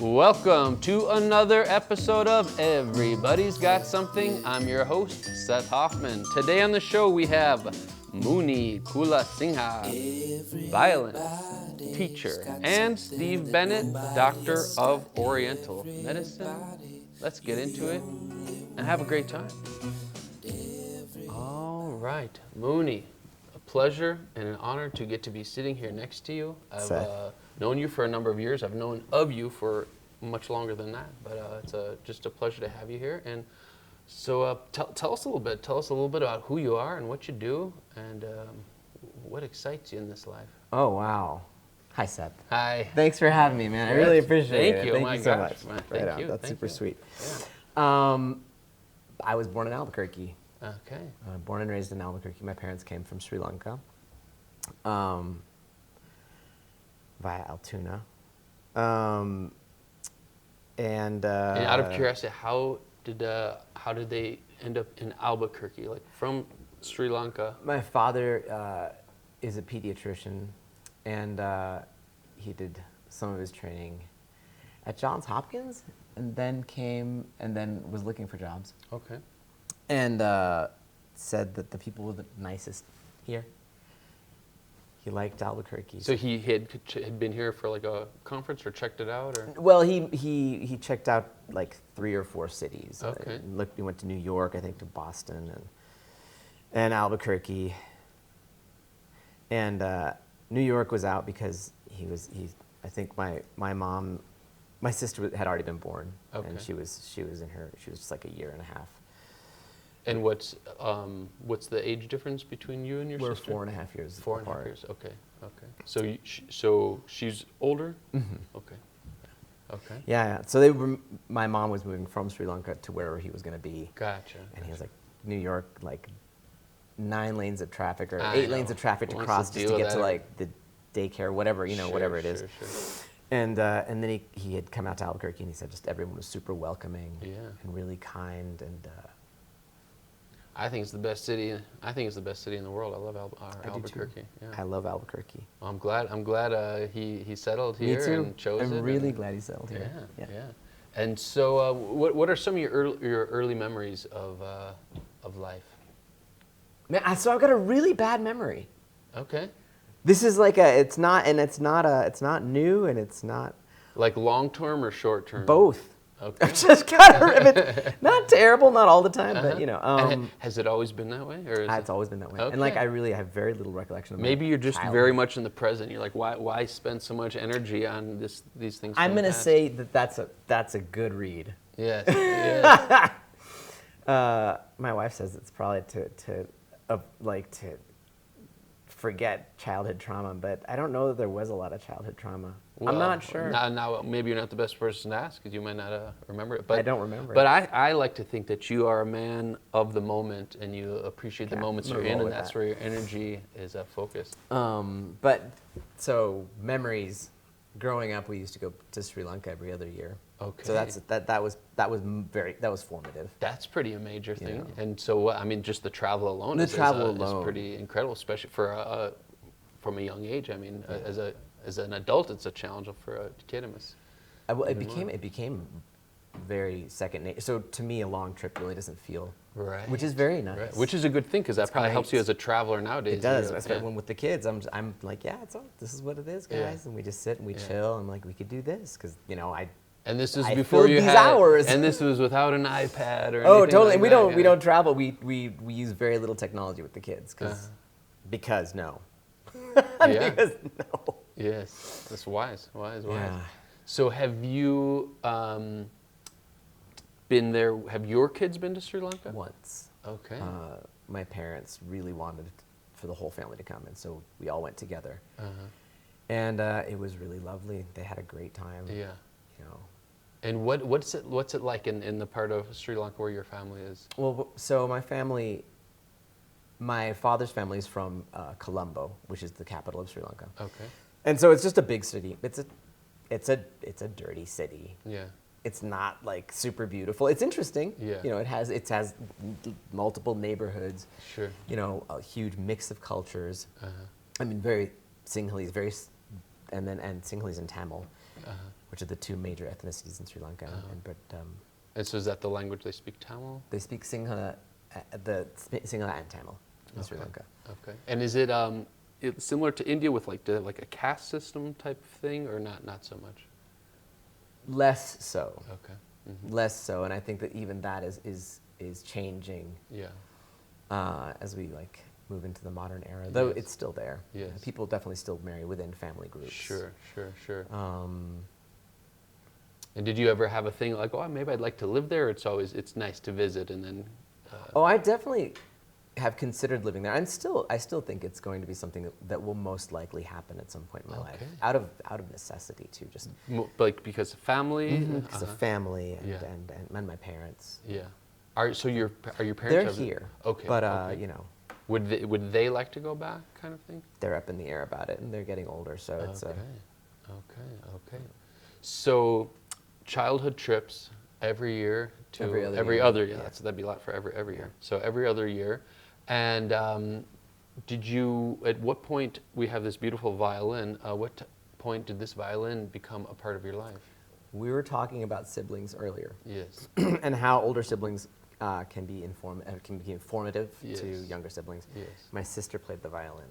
Welcome to another episode of Everybody's Got Something. I'm your host, Seth Hoffman. Today on the show we have Muni Kulasinghe, violinist, teacher, and Steve Bennett, Doctor of Oriental Medicine. Let's get into it and have a great time. All right, Muni, a pleasure and an honor to get to be sitting here next to you. I've known you for a number of years. I've known of you for much longer than that, but it's just a pleasure to have you here. And so tell us a little bit. Tell us a little bit about who you are and what you do and what excites you in this life. Oh, wow. Hi, Seth. Hi. Thanks for having me, man. I really appreciate it. Thank you. Thank My you so gosh, much. man. Right Thank on. you. That's Thank super you. sweet. Yeah. I was born in Albuquerque. Okay. Born and raised in Albuquerque. My parents came from Sri Lanka via Altoona. And out of curiosity, how did they end up in Albuquerque, like from Sri Lanka? my father is a pediatrician, and he did some of his training at Johns Hopkins, and then was looking for jobs. Okay. And said that the people were the nicest here. He liked Albuquerque. So he had been here for like a conference or checked it out, or? Well, he checked out like 3 or 4 cities. Okay. He went to New York, I think, to Boston, and Albuquerque. And New York was out because I think my sister had already been born, Okay. and she was just like a year and a half. And what's the age difference between you and your We're sister? 4.5 years 4.5 apart. years. Okay. So she's older. Mm-hmm. Okay. Okay. Yeah. So my mom was moving from Sri Lanka to wherever he was going to be. Gotcha. And he was like, New York, like 9 lanes of traffic or I 8 know. lanes of traffic to Wants cross to just deal to with get to that. like the daycare, whatever, whatever it is. Sure. And then he had come out to Albuquerque, and he said just everyone was super welcoming Yeah. and really kind. And I think it's the best city. I think it's the best city in the world. I love I do too. Albuquerque. Yeah. I love Albuquerque. I'm glad he settled here Me too. and chose it. I'm really glad he settled Yeah, here. yeah. And so, what are some of your early memories of life? Man, so I've got a really bad memory. Okay. This is like it's not new, and it's not Like long term or short term? both. Okay. I've just got not terrible, not all the time, but And has it always been that way, or is it's always been that way. Okay. And like I really have very little recollection of my maybe you're just childhood. very much in the present. You're like, why spend so much energy on these things? I'm from the gonna past? say that's a good read. Yes. Yes. My wife says it's probably to forget childhood trauma, but I don't know that there was a lot of childhood trauma. I'm not sure. Now, maybe you're not the best person to ask because you might not remember it. But I don't remember But it. I like to think that you are a man of the moment and you appreciate the Yeah, moments I'm you're gonna in, roll and with that's that. where your energy is focused. But so memories. Growing up, we used to go to Sri Lanka every other year. Okay. So that was formative. That's pretty a major thing. know. And so, I mean, just the travel alone. The is travel alone. is pretty incredible, especially for from a young age. I mean, as an adult, it's a challenge for a kid. It became very second nature. So to me, a long trip really doesn't feel Right. which is very nice. Right. Which is a good thing because that probably great. helps you as a traveler nowadays. It does. You know, Especially when with the kids, I'm like, yeah, this is what it is, guys, Yeah. and we just sit and we chill. I'm like, we could do this because And this is I before filled you these had, hours. and this was without an iPad or Oh, anything totally. like We that, don't yeah. don't travel. We use very little technology with the kids because no. Yeah. Because no. Yes, that's wise. Yeah. So have you been there? Have your kids been to Sri Lanka? Once. Okay. My parents really wanted for the whole family to come, and so we all went together. And it was really lovely. They had a great time. Yeah. You know. And what's it like in the part of Sri Lanka where your family is? Well, so my father's family is from Colombo, which is the capital of Sri Lanka. Okay. And so it's just a big city. It's a dirty city. Yeah. It's not like super beautiful. It's interesting. Yeah. You know, it has multiple neighborhoods. Sure. You know, a huge mix of cultures. Uh-huh. I mean, very Sinhalese, very and Sinhalese and Tamil, which are the two major ethnicities in Sri Lanka. And so is that the language they speak, Tamil? They speak Sinhala, Sinhala and Tamil in Sri Lanka. Okay. And is it similar to India with like a caste system type of thing, or not so much? Less so. Okay. Less so, and I think that even that is changing. Yeah. As we like move into the modern era, though it's still there. Yes. People definitely still marry within family groups. Sure. And did you ever have a thing like, oh, maybe I'd like to live there? It's nice to visit, and then. Oh, I definitely have considered living there. I still think it's going to be something that will most likely happen at some point in my life, out of necessity too, just like because of family. Because of family and my parents. Yeah. Are your parents? They're here. Okay. But you know. Would they like to go back, kind of thing? They're up in the air about it, and they're getting older, so it's. Okay. So, childhood trips every year to every other year. Yeah. So that'd be a lot for every year. So every other year, and did you? At what point we have this beautiful violin? What point did this violin become a part of your life? We were talking about siblings earlier. Yes. And how older siblings can be informative to younger siblings. Yes. My sister played the violin.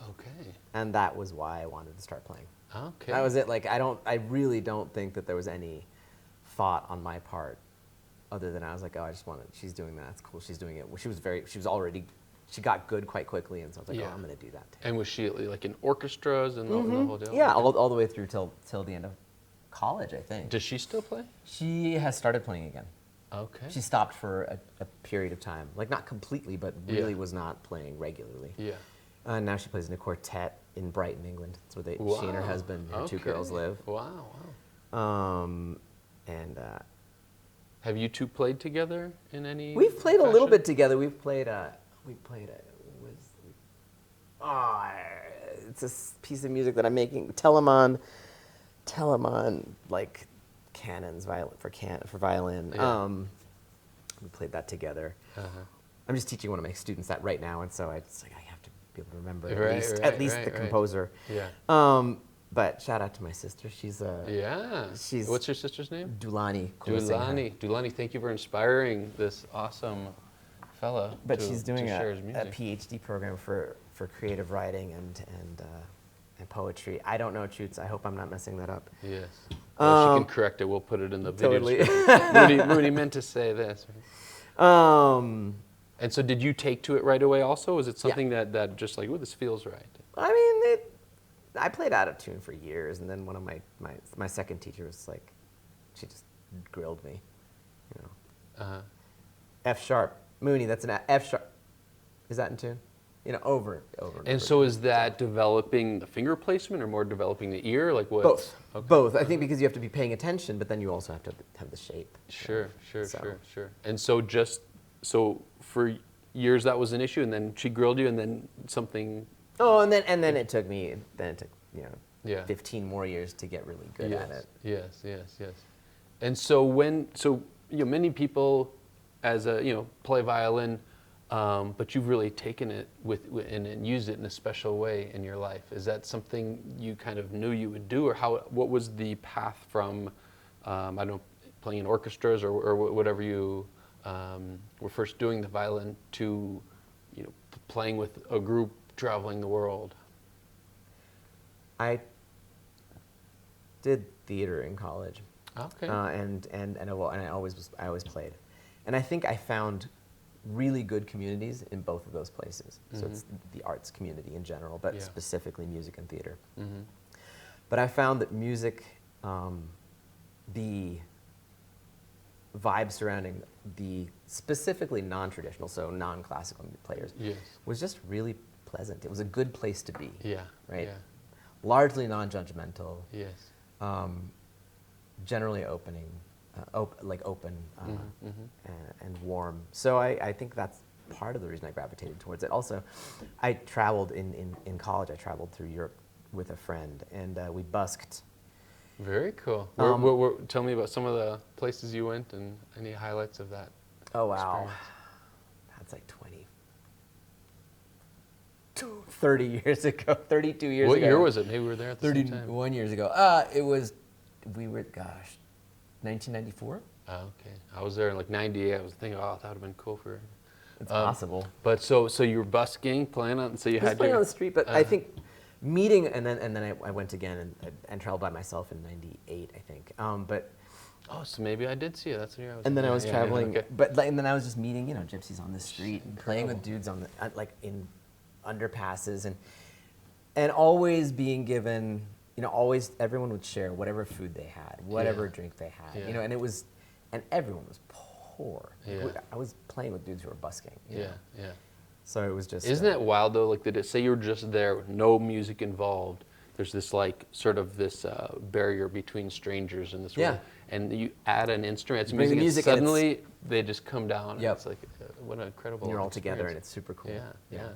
Okay. And that was why I wanted to start playing. Okay. That was it. Like I really don't think that there was any thought on my part, other than I was like, oh, she's doing that. It's cool. She's doing it. She got good quite quickly, and so I was like, oh, I'm going to do that too. And was she like in orchestras and the whole deal? Yeah, all the way through till the end of college, I think. Does she still play? She has started playing again. Okay. She stopped for a period of time, like not completely, but really was not playing regularly. Yeah. Now she plays in a quartet in Brighton, England. That's where she and her husband, her two girls live. Wow. And have you two played together in any? We've played a little bit together. It's a piece of music that I'm making. Telemann, like canons, for violin. Yeah. We played that together. I'm just teaching one of my students that right now, and so I have to be able to remember at least the composer. Yeah. But shout out to my sister. She's What's your sister's name? Muni Kulasinghe. Dulani, thank you for inspiring this awesome fella. But she's doing share a his music. PhD program for creative writing and poetry. I don't know, Choots. I hope I'm not messing that up. Yes. Well, she can correct it. We'll put it in the video. Totally. Mooney meant to say this. Right? And so did you take to it right away also? Was it something that just like, oh, this feels right? I mean, I played out of tune for years, and then one of my second teacher was like, she just grilled me, you know. F sharp, Mooney. That's an F sharp. Is that in tune? You know, over and over. And so is that developing the finger placement or more developing the ear? Like what? Both. Okay. Both. I think because you have to be paying attention, but then you also have to have the shape. Sure. And so for years that was an issue, and then she grilled you, and then something. Oh, and then it took 15 more years to get really good at it. Yes. And so many people play violin, but you've really taken it and used it in a special way in your life. Is that something you kind of knew you would do, or what was the path from playing in orchestras or whatever you were first doing the violin to playing with a group traveling the world? I did theater in college. Okay. And I always played, and I think I found really good communities in both of those places. So it's the arts community in general, but specifically music and theater. But I found that music, the vibe surrounding the specifically non-traditional, so non-classical players, was just really pleasant. It was a good place to be. Right. Largely non-judgmental. Generally open and warm. So I think that's part of the reason I gravitated towards it. Also, I traveled in college. I traveled through Europe with a friend, and we busked. Very cool. Tell me about some of the places you went and any highlights of that. Oh wow, experience. that's like 20. 30 years ago, 32 years What ago. year was it? Maybe we were there at the same time. 31 years ago. We were, 1994? Oh, okay. I was there in like 98. I was thinking, oh, that would have been cool for... It's possible. But so you were busking, playing on, so you I was had playing your... on the street, but I think meeting, and then I went again and traveled by myself in 98, I think. Oh, so maybe I did see it. That's the year I was... And then I was traveling, okay. and then I was just meeting, gypsies on the street and playing with dudes on the, like in underpasses and always being given, always everyone would share whatever food they had, whatever drink they had, and everyone was poor. Yeah. I was playing with dudes who were busking. Yeah. So it was just. Isn't it wild though? Like, did it say you were just there with no music involved? There's this like sort of this barrier between strangers in this world, and you add an instrument, it's music, and suddenly they just come down. Yep. And it's like what an incredible. And you're all experience. together, and it's super cool. Yeah.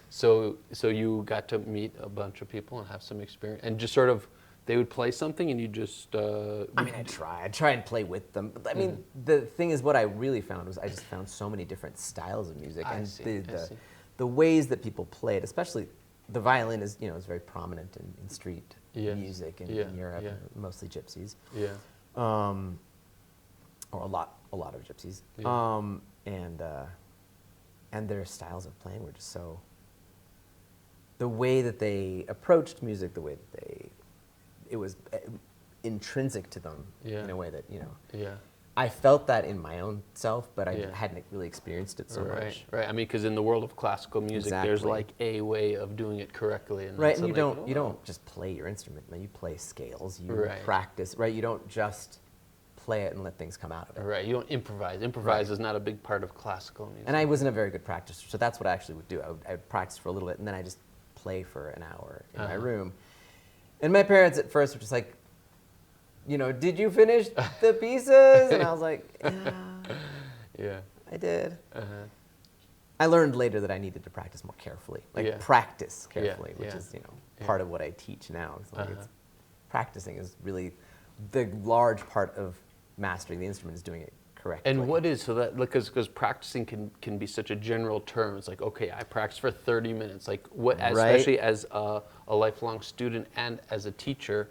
So you got to meet a bunch of people and have some experience, and just sort of they would play something, and you just. I'd try and play with them. But the thing is, what I really found was I just found so many different styles of music, I and see. the ways that people played, especially the violin is is very prominent in street music in Europe, mostly gypsies. Yeah. Or a lot of gypsies. Yeah. And their styles of playing were just so. The way that they approached music, the way that it was intrinsic to them in a way that Yeah. I felt that in my own self, but I hadn't really experienced it so much. Right. I mean, because in the world of classical music, there's like a way of doing it correctly, and right. And you don't just play your instrument. You play scales. You practice. Right. You don't just play it and let things come out of it. Right. You don't improvise. Improvise is not a big part of classical music. And I wasn't a very good practicer, so that's what I actually would do. I would practice for a little bit, and then I just play for an hour in my room. And my parents at first were just like, did you finish the pieces? And I was like, yeah, I did. I learned later that I needed to practice more carefully, practice carefully, which is part of what I teach now. It's like practicing is really the large part of mastering the instrument is doing it correctly. And what is, so that, because practicing can be such a general term. It's like, okay, I practice for 30 minutes. Like what, especially as a lifelong student and as a teacher,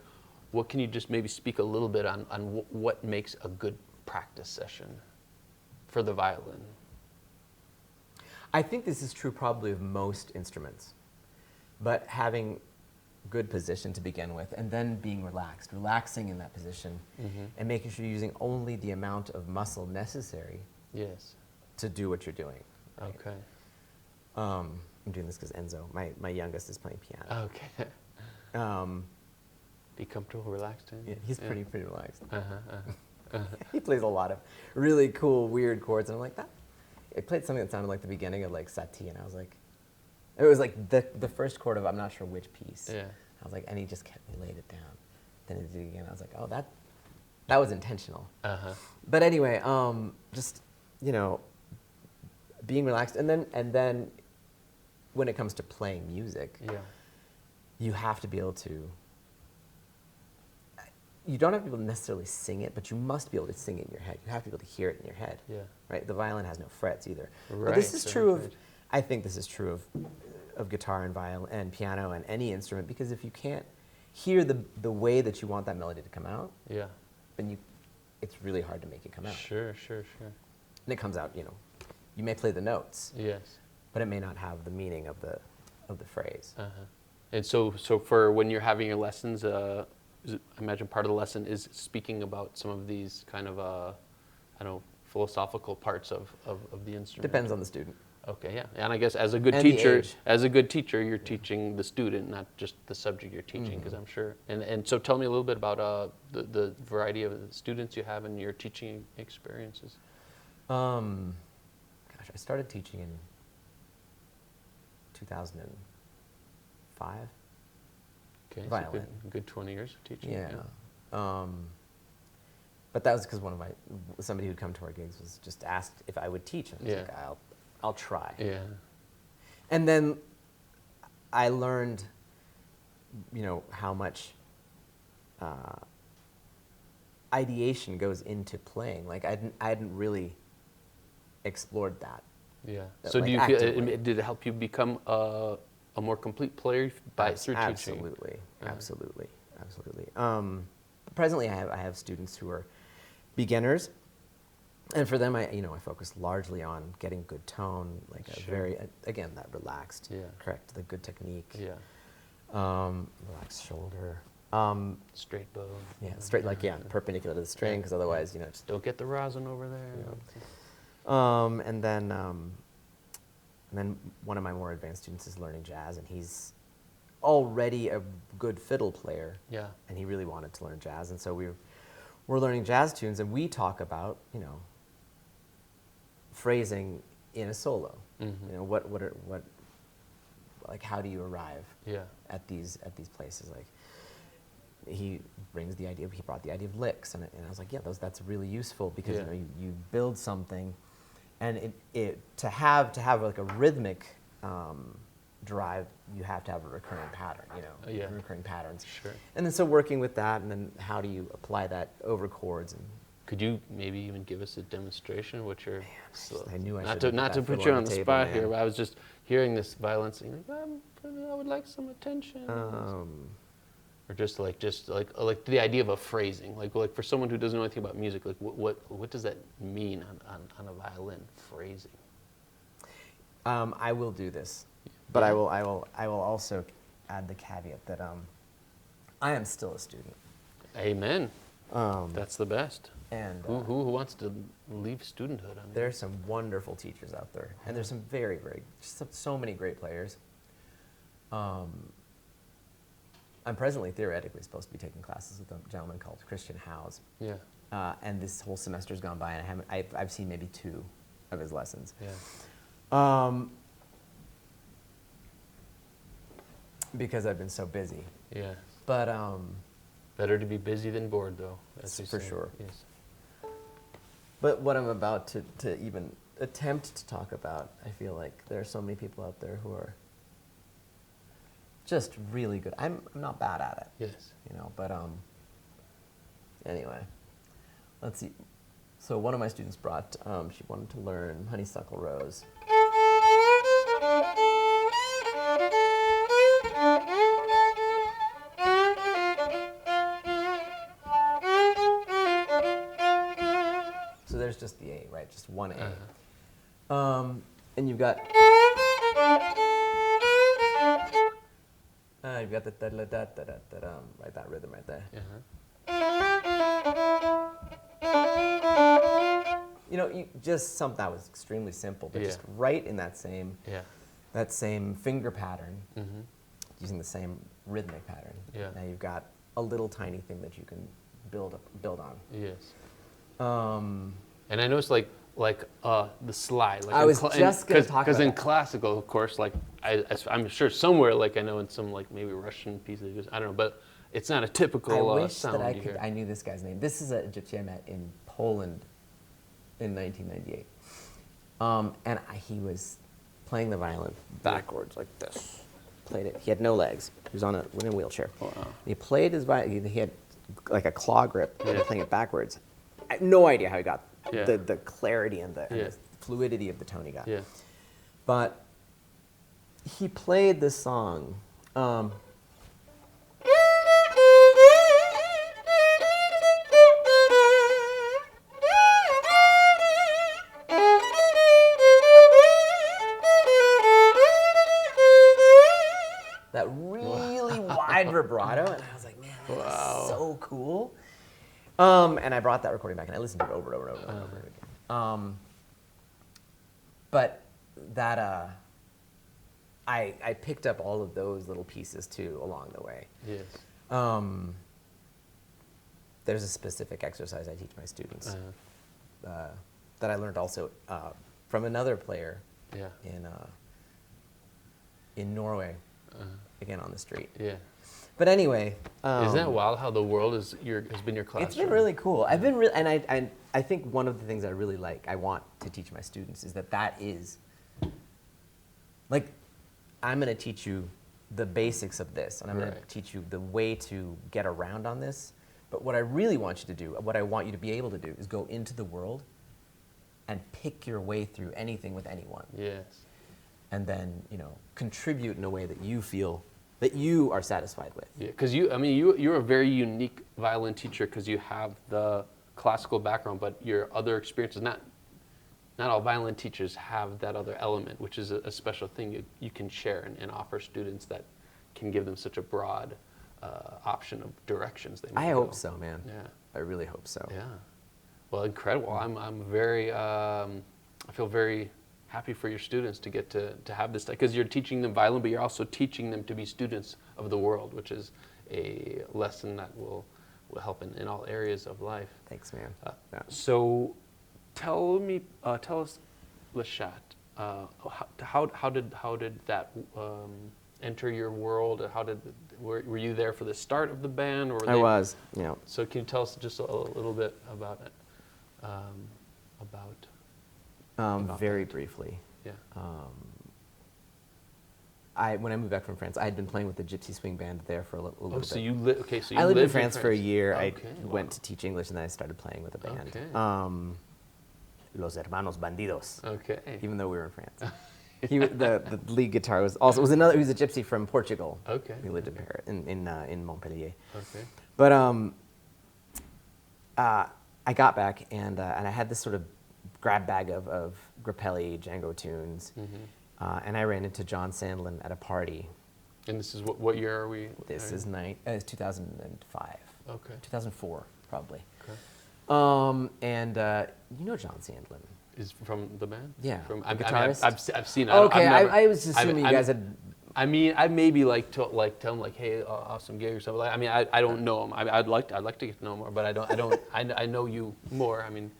what can you just maybe speak a little bit on what makes a good practice session for the violin? I think this is true probably of most instruments, but having good position to begin with, and then being relaxing in that position, and making sure you're using only the amount of muscle necessary to do what you're doing. Right? Okay. I'm doing this because Enzo, my youngest, is playing piano. Okay. Be comfortable, relaxed. Yeah, he's pretty relaxed. He plays a lot of really cool, weird chords, and I'm like, that. I played something that sounded like the beginning of like Satie, and I was like, it was like the first chord of I'm not sure which piece. Yeah. I was like, and he just kept me laid it down. Then he did it again. I was like, oh, that was intentional. But anyway, just being relaxed, and then when it comes to playing music, you have to be able to. You don't have to be able to necessarily sing it, but you must be able to sing it in your head. You have to be able to hear it in your head. Yeah. Right. The violin has no frets either. Right. But this is true of. I think this is true of guitar and violin and piano and any instrument, because if you can't hear the way that you want that melody to come out, then it's really hard to make it come out. Sure. And it comes out. You may play the notes. Yes. But it may not have the meaning of the phrase. And so for when you're having your lessons. I imagine part of the lesson is speaking about some of these kind of, philosophical parts of the instrument. Depends on the student. Okay, yeah, and I guess as a good teacher, you're teaching the student, not just the subject you're teaching, because I'm sure. And so, tell me a little bit about the variety of students you have in your teaching experiences. I started teaching in 2005. Okay, violin. So good 20 years of teaching. Yeah. But that was because somebody who'd come to our gigs was just asked if I would teach. And I was like, I'll try. Yeah. And then I learned, how much ideation goes into playing. Like I hadn't really explored that. Yeah. So do you feel did it help you become a a more complete player through teaching. Absolutely, absolutely. Presently, I have students who are beginners, and for them, I focus largely on getting good tone, like a very again that relaxed, correct, the good technique, relaxed shoulder, straight bow. Yeah, straight perpendicular to the string, because otherwise, just don't get the rosin over there. And then one of my more advanced students is learning jazz, and he's already a good fiddle player. Yeah. And he really wanted to learn jazz, and so we're learning jazz tunes, and we talk about phrasing in a solo. What like how do you arrive at these places? Like he brought the idea of licks, and I was like, yeah, that's really useful, because you build something, and it to have like a rhythmic drive, you have to have a recurring pattern, recurring patterns. Sure. And then so working with that, and then how do you apply that over chords? And could you maybe even give us a demonstration? What you're I knew I not to put you on the spot here, but I was just hearing this violin singing. I would like some attention. Or just like the idea of a phrasing, like for someone who doesn't know anything about music, like what does that mean on a violin, phrasing? I will do this, but I will also add the caveat that I am still a student. Amen. That's the best. And who wants to leave studenthood? There are some wonderful teachers out there, and there's some very so many great players. I'm presently theoretically supposed to be taking classes with a gentleman called Christian Howes. Yeah. And this whole semester's gone by, and I've seen maybe 2 of his lessons. Yeah. Because I've been so busy. Yeah. But better to be busy than bored, though. That's for sure. Yes. But what I'm about to even attempt to talk about, I feel like there are so many people out there who are just really good. I'm not bad at it. Yes. But anyway, let's see. So one of my students brought, she wanted to learn Honeysuckle Rose. So there's just the A, right? Just one A. And you've got you've got the right, that rhythm right there. Just something that was extremely simple, but just right in that same finger pattern, using the same rhythmic pattern. Yeah. Now you've got a little tiny thing that you can build on. Yes. And I noticed the slide. I was just going to talk about because in classical, of course, I'm sure somewhere, I know in some maybe Russian pieces, I don't know, but it's not a typical I wish sound that I knew this guy's name. This is an Egyptian I met in Poland in 1998. And he was playing the violin backwards like this. Played it. He had no legs. He was in a wheelchair. Wow. He played his violin. He had like a claw grip. He was playing it backwards. I have no idea how he got the clarity and the fluidity of the tone he got. Yeah. But he played this song. That really wide vibrato, and I was like, man, that's so cool. And I brought that recording back, and I listened to it over and over again. But that, I picked up all of those little pieces too along the way. Yes. There's a specific exercise I teach my students that I learned also from another player in Norway, again on the street. Yeah. But anyway, isn't that wild how the world has been your classroom? It's been really cool. I've been and I think one of the things I really I want to teach my students is that is I'm going to teach you the basics of this, and I'm going to teach you the way to get around on this. But what I really want you to do, what I want you to be able to do, is go into the world and pick your way through anything with anyone. Yes. and then contribute in a way that you feel that you are satisfied with. Yeah, because you're a very unique violin teacher because you have the classical background, but your other experiences, not all violin teachers have that other element, which is a special thing you can share and offer students that can give them such a broad option of directions they may I go. hope so, man. Yeah. I really hope so. Yeah. Well, incredible. I'm very, I feel very happy for your students to get to have this, because you're teaching them violin, but you're also teaching them to be students of the world, which is a lesson that will help in all areas of life. Thanks, man. Yeah. So tell us, Lashat, how did that enter your world? Were you there for the start of the band? Or I was, yeah. So can you tell us just a little bit about it? Very briefly. Yeah. When I moved back from France, I had been playing with the Gypsy Swing Band there for a little bit. So you I lived in France for a year. Okay, I went to teach English, and then I started playing with the band. Okay. Los Hermanos Bandidos. Okay. Even though we were in France. The lead guitar was a gypsy from Portugal. Okay. He lived in Paris, in Montpellier. Okay. But I got back, and I had this sort of grab bag of Grappelli Django tunes, and I ran into John Sandlin at a party. And this is what year are we? This is 2005. Okay. 2004, probably. Okay. And you know John Sandlin. Is from the band? Yeah. From the guitarist? I've seen it. Okay, I was assuming you guys had. I mean, I maybe tell him hey, awesome gig or something. I mean, I don't know him. I'd like to get to know him more, but I don't. I know you more. I mean,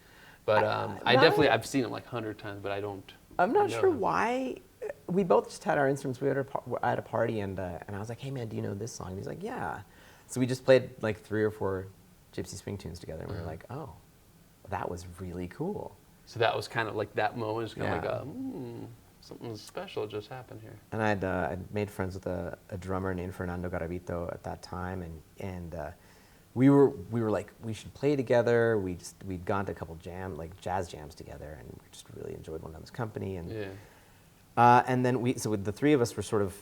but I've seen him 100 times, but I don't. I'm not sure why. We both just had our instruments. We were at a party, and I was like, hey man, do you know this song? And he's like, yeah. So we just played 3 or 4 Gypsy Swing tunes together, and we were like, oh, that was really cool. So that was kind of that moment. It's kind of something special just happened here. And I'd made friends with a drummer named Fernando Garavito at that time, and we were like, we should play together. We'd gone to a couple jazz jams together, and we just really enjoyed one another's company. And and then so the 3 of us were sort of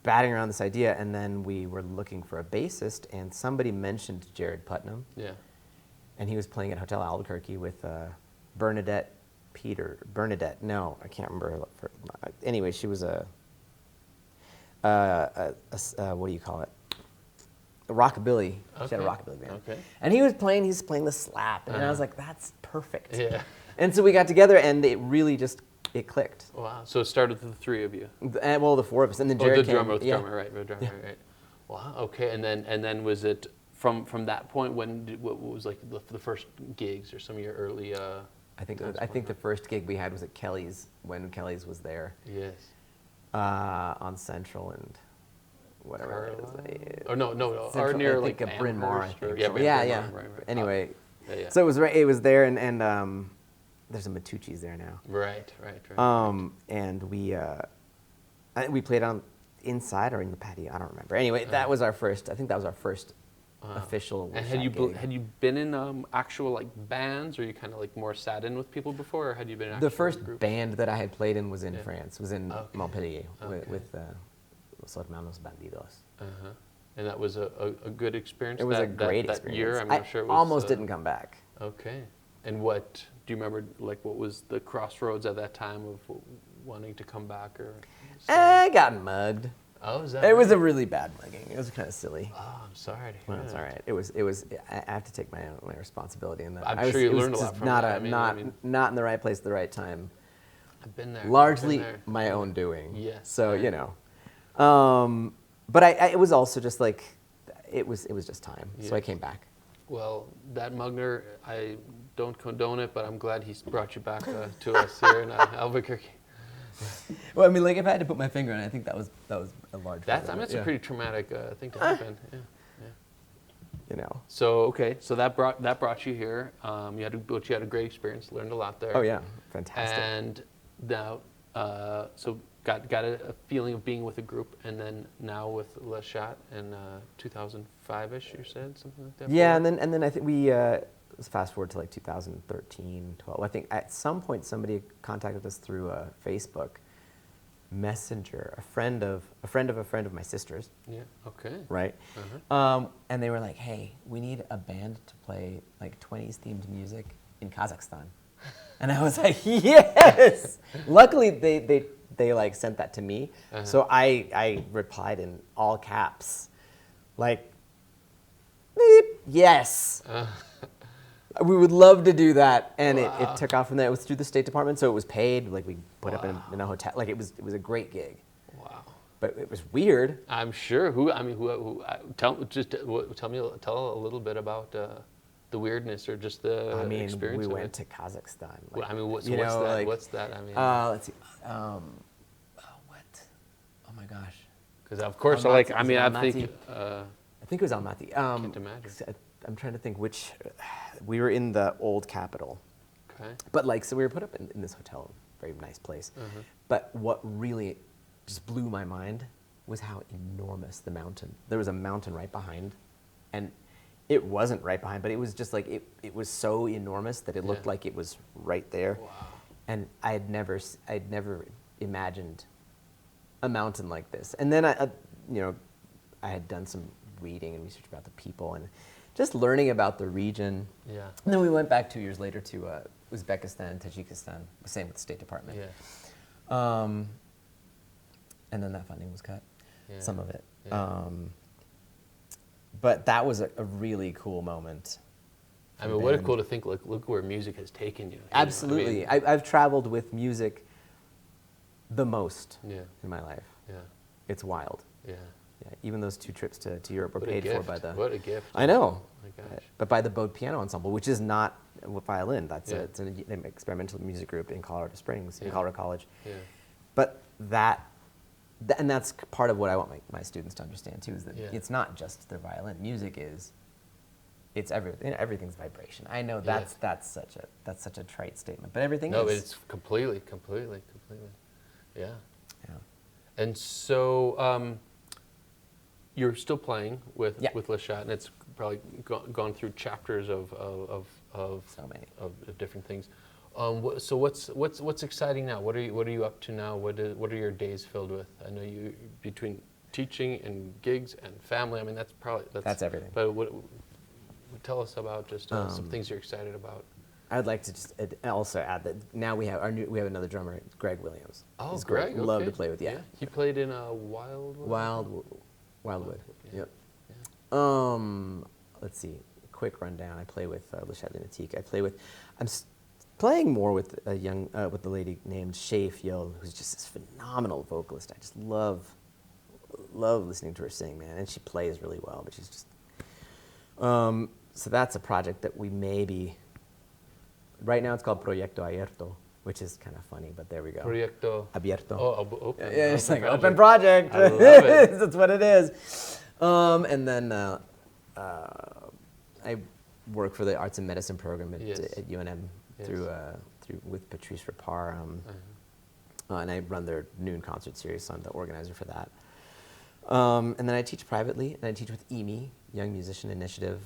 batting around this idea, and then we were looking for a bassist, and somebody mentioned Jared Putnam. Yeah. And he was playing at Hotel Albuquerque with Bernadette. No, I can't remember. Anyway, she was a what do you call it? A rockabilly. Okay. She had a rockabilly band. Okay. And he's playing the slap, and I was like, that's perfect. Yeah. And so we got together, and it really just clicked. Wow. So it started with the 3 of you. Well, the 4 of us, and then Jared the drummer, right? The drummer, right? Wow. Okay. And then was it from that point what was the first gigs or some of your early? I think the first gig we had was at Kelly's, when Kelly's was there. Yes. On Central and whatever it is. Or no. Central, Or near Bryn Mawr, I think. Yeah. Right. Anyway, yeah. so it was there, and there's a Matucci's there now. Right. And we played on inside or in the patio. I don't remember. Anyway, that was our first. I think that was our first official. And had you been in actual bands, or you kind of more sat in with people before, or had you been in the first groups? band that I had played in was in France. Was in Montpellier Okay. with Los Hermanos Bandidos. And that was a good experience. It was a great experience. That year, I'm not sure. It was, almost didn't come back. Okay. And what do you remember? What was the crossroads at that time of wanting to come back, or? I got mugged. Oh, is that? It was a really bad mugging. It was kind of silly. Oh, I'm sorry to hear Well, it's all right. It was. I have to take my responsibility in that. I'm sure you learned a lot from that. Not in the right place at the right time. I've been there. Largely my own doing. Yes. So but it was also just it was just time. Yes. So I came back. Well, that Mugner, I don't condone it, but I'm glad he's brought you back to us here in Albuquerque. Well, I mean, if I had to put my finger on it, I think that was a large. That's a pretty traumatic thing to happen. Yeah. So so that brought you here. You had a great experience, learned a lot there. Oh yeah, fantastic. And now, so got a feeling of being with a group, and then now with Le Chat in 2005ish. You said something like that. Yeah, and then I think let's fast forward to like 2013, 12. I think at some point somebody contacted us through Facebook Messenger, a friend of my sister's. Yeah. Okay. Right. And they were like, "Hey, we need a band to play like 20s themed music in Kazakhstan." And I was like, "Yes!" Luckily, they like sent that to me, so I replied in all caps, like, "Beep, yes." We would love to do that, and it took off from there. It was through the State Department, so it was paid. Like we put up in a hotel. Like it was a great gig. Wow. But it was weird. I'm sure. Tell a little bit about the weirdness or just the experience. We went to Kazakhstan. Like, what's that? Like, what's that? Let's see. What? Oh my gosh. Because of course, Almaty, I think. I think it was Almaty. Can't imagine. I'm trying to think which. We were in the old capital. Okay. But so we were put up in this hotel, very nice place. But what really just blew my mind was how enormous the mountain. There was a mountain right behind, and it wasn't right behind, but it was just like it was so enormous that it looked like it was right there. Wow. And I'd never imagined a mountain like this. And then I had done some reading and research about the people and just learning about the region. Yeah. And then we went back 2 years later to Uzbekistan and Tajikistan, same with the State Department. Yeah. And then that funding was cut, some of it. Yeah. But that was a really cool moment. What a cool to think, look where music has taken you. Absolutely. I've traveled with music the most in my life. Yeah. It's wild. Yeah. Yeah, even those 2 trips to Europe were What a paid for gift. by the... What a gift. I know. Oh my gosh. But by the Bode Piano Ensemble, which is not a violin. That's Yeah. an experimental music group in Colorado Springs, in Colorado College. Yeah. But and that's part of what I want my students to understand too, is that it's not just their violin. Music it's everything. Everything's vibration. I know that's such a trite statement, but everything is. No, it's completely. Yeah. Yeah. And so you're still playing with Le Chat, and it's probably gone through chapters of so many of different things. So what's exciting now? What are you up to now? What are your days filled with? I know you between teaching and gigs and family. I mean, that's everything. But tell us about just some things you're excited about. I'd like to just also add that now we have another drummer, Greg Williams. Oh, He's Greg, great. Love to play with. Yeah. He played in Wildwood. Wildwood. Yep. Yeah. Let's see. Quick rundown. I play with Lunatique. I'm playing more with with the lady named Shay Field, who's just this phenomenal vocalist. I just love listening to her sing, man. And she plays really well, but she's just. So that's a project that we maybe. Right now it's called Proyecto Abierto, which is kind of funny, but there we go. Proyecto Abierto. Oh, open. Yeah, it's like open project. I love it. That's what it is. And then I work for the Arts and Medicine program at UNM through with Patrice Rapar, and I run their noon concert series, so I'm the organizer for that. And then I teach privately, and I teach with EMI, Young Musician Initiative.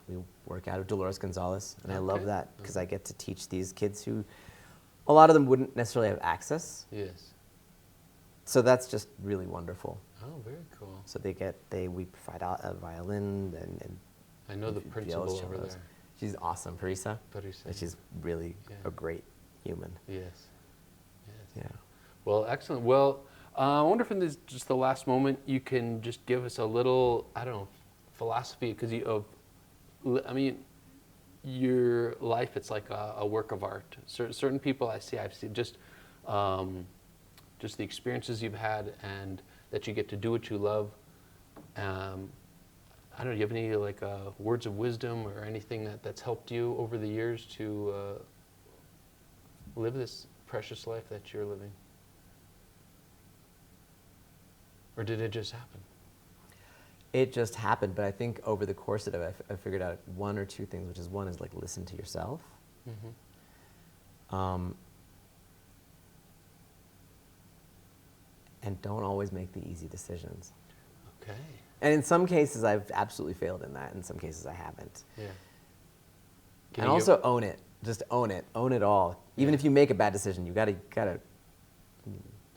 We work out of Dolores Gonzalez, and I love that because I get to teach these kids who, a lot of them wouldn't necessarily have access. Yes. So that's just really wonderful. Oh, very cool. So we provide a violin and I know the principal over there. She's awesome, Parisa. Parisa. She's really a great human. Yes. Yeah. Well, excellent. Well, I wonder if in this just the last moment you can just give us a little, I don't know, philosophy, because your life, it's like a work of art. Certain people I've seen just the experiences you've had and that you get to do what you love. I don't know, do you have any words of wisdom or anything that's helped you over the years to live this precious life that you're living? Or did it just happen? It just happened, but I think over the course of it, I figured out one or two things, which is one is listen to yourself. And don't always make the easy decisions. Okay. And in some cases, I've absolutely failed in that. In some cases, I haven't. Yeah. And also own it. Just own it. Own it all. Even if you make a bad decision, you gotta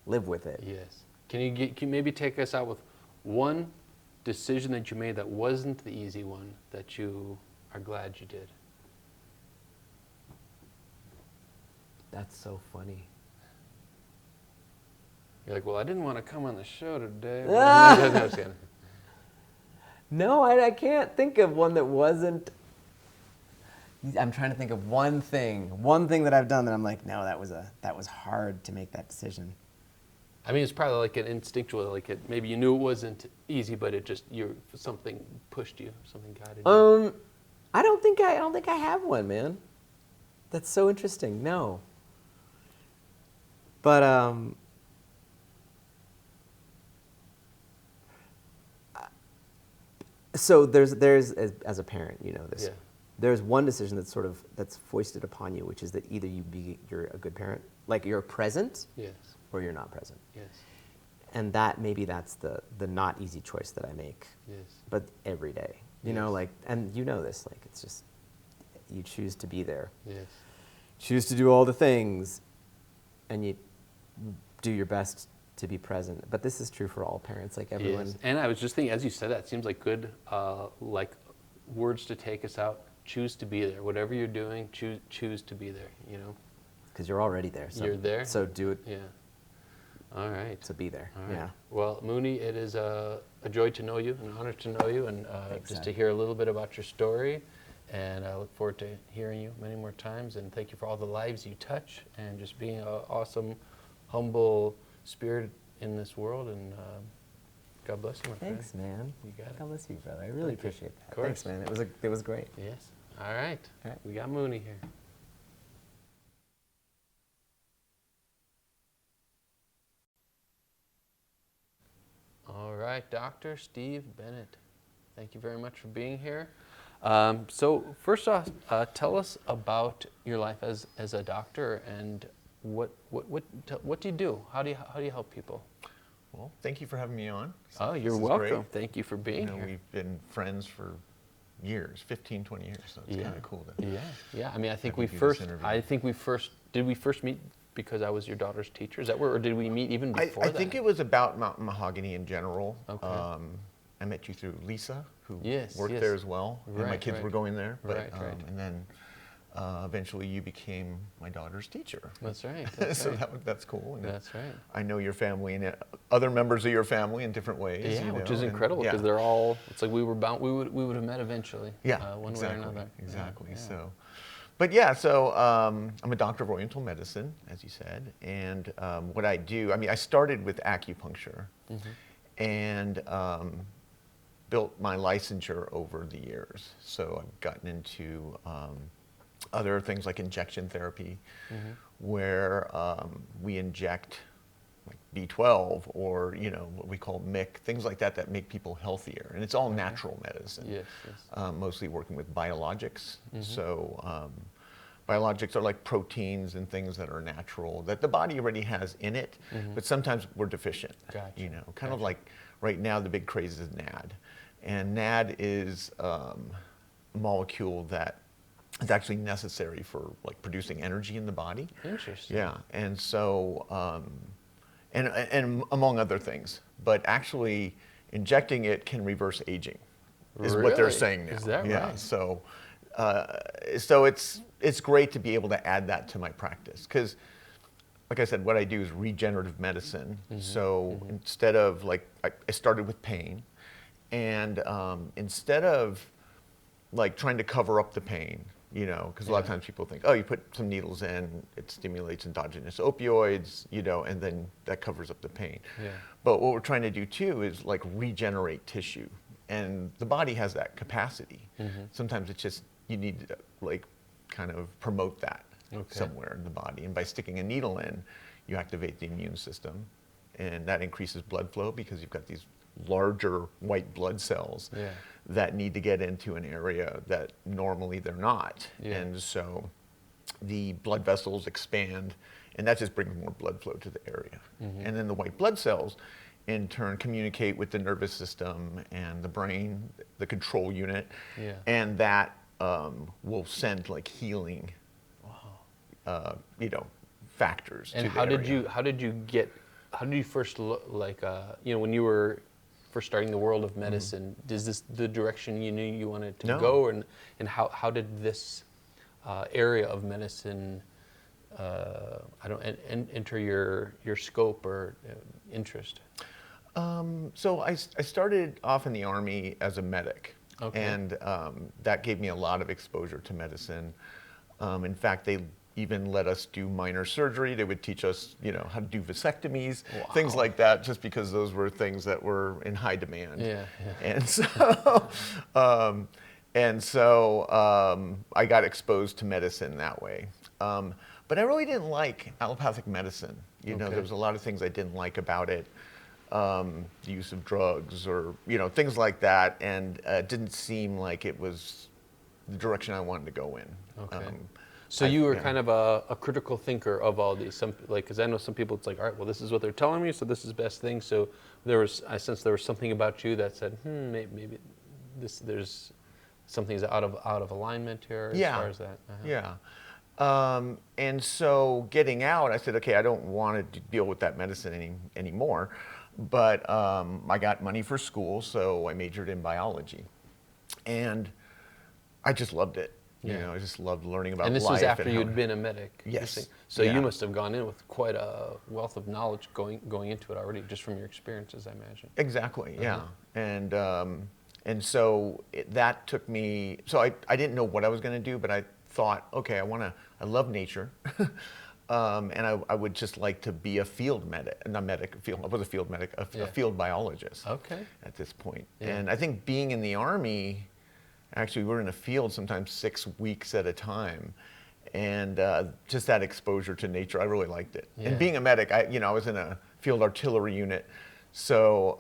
live with it. Yes. Can you maybe take us out with one decision that you made that wasn't the easy one that you are glad you did? That's so funny. You're like, well, I didn't want to come on the show today. No, I can't think of one that wasn't. I'm trying to think of one thing that I've done that I'm like, no, that was hard to make that decision. I mean, it's probably like an instinctual, maybe you knew it wasn't easy, but it just something pushed you, something guided you. I don't think I have one, man. That's so interesting. No. But so there's as a parent, you know this. Yeah. There's one decision that's foisted upon you, which is that either you're a good parent, like you're present, Yes. or you're not present. Yes. And maybe that's the not easy choice that I make. Yes. But every day, you know, and you know this, it's just, you choose to be there. Yes. Choose to do all the things, and you do your best to be present. But this is true for all parents, everyone. Yes. And I was just thinking, as you said that, it seems like good, words to take us out. Choose to be there. Whatever you're doing, choose to be there, you know? Because you're already there. So, you're there? So do it. Yeah. All right. So be there. All right. Yeah. Well, Muni, it is a joy to know you, an honor to know you, and just to hear a little bit about your story. And I look forward to hearing you many more times. And thank you for all the lives you touch and just being an awesome, humble spirit in this world. And God bless you, my friend. Thanks, man. You got it. God bless you, brother. I really appreciate that. Of course. Thanks, man. It was great. Yes. All right. All right. We got Muni here. All right, Dr. Steve Bennett. Thank you very much for being here. So first off, tell us about your life as a doctor and what do you do? How do you help people? Well, thank you for having me on. Oh, you're welcome. Great. Thank you for being here. We've been friends for years, 15, 20 years, so it's kind of cool. Yeah. I mean, I think we first did we first meet because I was your daughter's teacher? Is that where, or did we meet even before that? I think it was about mahogany in general. Okay. I met you through Lisa, who worked yes. there as well. Right, and my kids were going there. But, right. And then eventually you became my daughter's teacher. That's right. So that's cool. And that's right. I know your family and other members of your family in different ways. Yeah, which is incredible because they're all. It's like we were bound. We would have met eventually. Yeah, one exactly, way or another. Exactly. Yeah. So, but yeah, so I'm a doctor of Oriental medicine, as you said, and what I do. I mean, I started with acupuncture, and built my licensure over the years. So I've gotten into other things like injection therapy, where we inject like B12 or what we call MIC, things like that make people healthier, and it's all natural medicine. Yes. Mostly working with biologics. So biologics are like proteins and things that are natural that the body already has in it, but sometimes we're deficient. Gotcha. Kind of like right now the big craze is NAD, and NAD is a molecule that is actually necessary for like producing energy in the body. Interesting. Yeah, and so and among other things, but actually injecting it can reverse aging, is what they're saying now. Is that right? So so it's great to be able to add that to my practice because, like I said, what I do is regenerative medicine. So instead of I started with pain, and instead of like trying to cover up the pain, because a lot of times people think, oh, you put some needles in, it stimulates endogenous opioids, and then that covers up the pain. Yeah. But what we're trying to do too is like regenerate tissue, and the body has that capacity. Sometimes it's just you need to like kind of promote that somewhere in the body, and by sticking a needle in, you activate the immune system, and that increases blood flow because you've got these larger white blood cells that need to get into an area that normally they're not. And so the blood vessels expand, and that just brings more blood flow to the area. And then the white blood cells in turn communicate with the nervous system and the brain, the control unit, and that will send like healing, factors. And to the area. how did you first look, like, when you were first starting the world of medicine, is this the direction you knew you wanted to No. go? And how did this area of medicine, enter your scope or interest? So I started off in the Army as a medic. Okay. And that gave me a lot of exposure to medicine. In fact, they even let us do minor surgery. They would teach us, how to do vasectomies, things like that, just because those were things that were in high demand. Yeah. And so, I got exposed to medicine that way. But I really didn't like allopathic medicine. There was a lot of things I didn't like about it. The use of drugs or, things like that. And it didn't seem like it was the direction I wanted to go in. Okay. So you were kind of a critical thinker of all these, because I know some people, it's like, all right, well, this is what they're telling me, so this is the best thing. So I sensed there was something about you that said, maybe there's something's out of alignment here as far as that. Yeah. And so getting out, I said, okay, I don't want to deal with that medicine anymore. But I got money for school, so I majored in biology. And I just loved it. I just loved learning about life. And this was after you'd been a medic. Yes. So you must have gone in with quite a wealth of knowledge going into it already, just from your experiences, I imagine. Exactly. Yeah. And so that took me. So I didn't know what I was going to do, but I thought, okay, I love nature. And I would just like to be a field medic, not medic, I was a field medic, a field biologist. Okay. At this point. Yeah. And I think being in the Army, actually, we were in a field sometimes 6 weeks at a time. And just that exposure to nature, I really liked it. Yeah. And being a medic, I was in a field artillery unit. So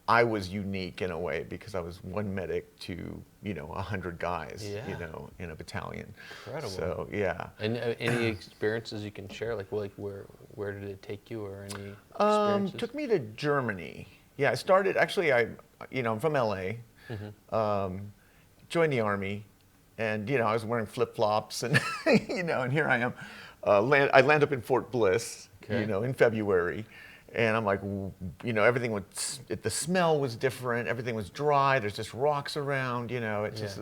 I was unique in a way because I was one medic to, 100 guys, in a battalion. Incredible. So, yeah. And any experiences you can share? Like where did it take you, or any experiences? Took me to Germany. Yeah, I started, actually, I'm from LA. Joined the Army, and I was wearing flip-flops, and and here I am. I land up in Fort Bliss, in February, and I'm like, everything was, the smell was different, everything was dry. There's just rocks around, it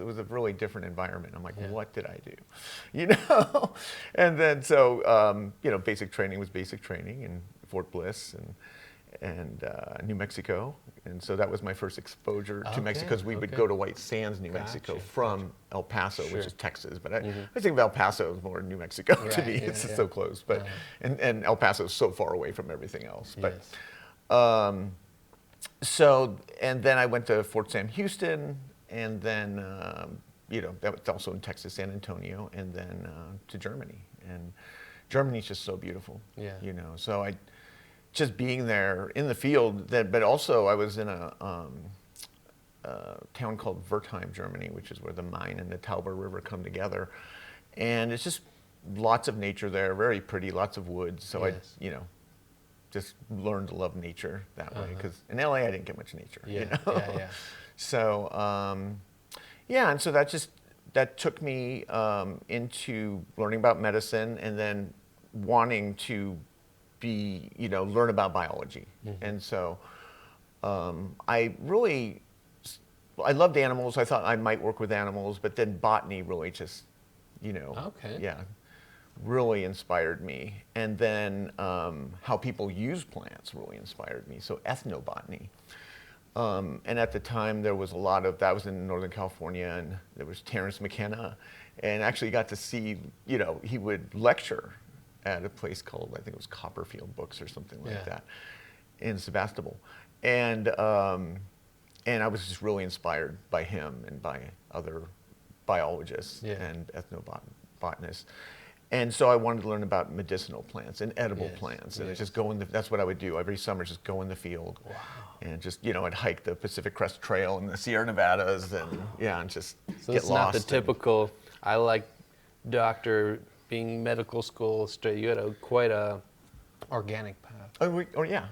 was a really different environment. I'm like, what did I do, And then so basic training was basic training in Fort Bliss and New Mexico. And so that was my first exposure to Mexico, because we would go to White Sands, New Mexico from El Paso, which is Texas. But I think of El Paso as more New Mexico to me. It's so close. But and El Paso is so far away from everything else. But so, and then I went to Fort Sam Houston, and then that was also in Texas, San Antonio, and then to Germany. And Germany's just so beautiful. So just being there in the field, but also I was in a town called Wertheim, Germany, which is where the Main and the Tauber River come together. And it's just lots of nature there, very pretty, lots of woods. So I, just learned to love nature that way, because in LA I didn't get much nature. So, and so that took me into learning about medicine, and then wanting to learn about biology. And so I loved animals. I thought I might work with animals, but then botany really just, really inspired me. And then how people use plants really inspired me. So ethnobotany. And at the time there was a lot of, that was in Northern California, and there was Terrence McKenna, and actually got to see, he would lecture at a place called, I think it was Copperfield Books or something like that, in Sebastopol. And I was just really inspired by him and by other biologists and ethnobotanists. And so I wanted to learn about medicinal plants and edible plants. And I just that's what I would do every summer, just go in the field. Wow. And just, I'd hike the Pacific Crest Trail in the Sierra Nevadas, and and just so get it's lost. Not the typical, I like doctor, being medical school straight. You had quite a organic path. Oh yeah,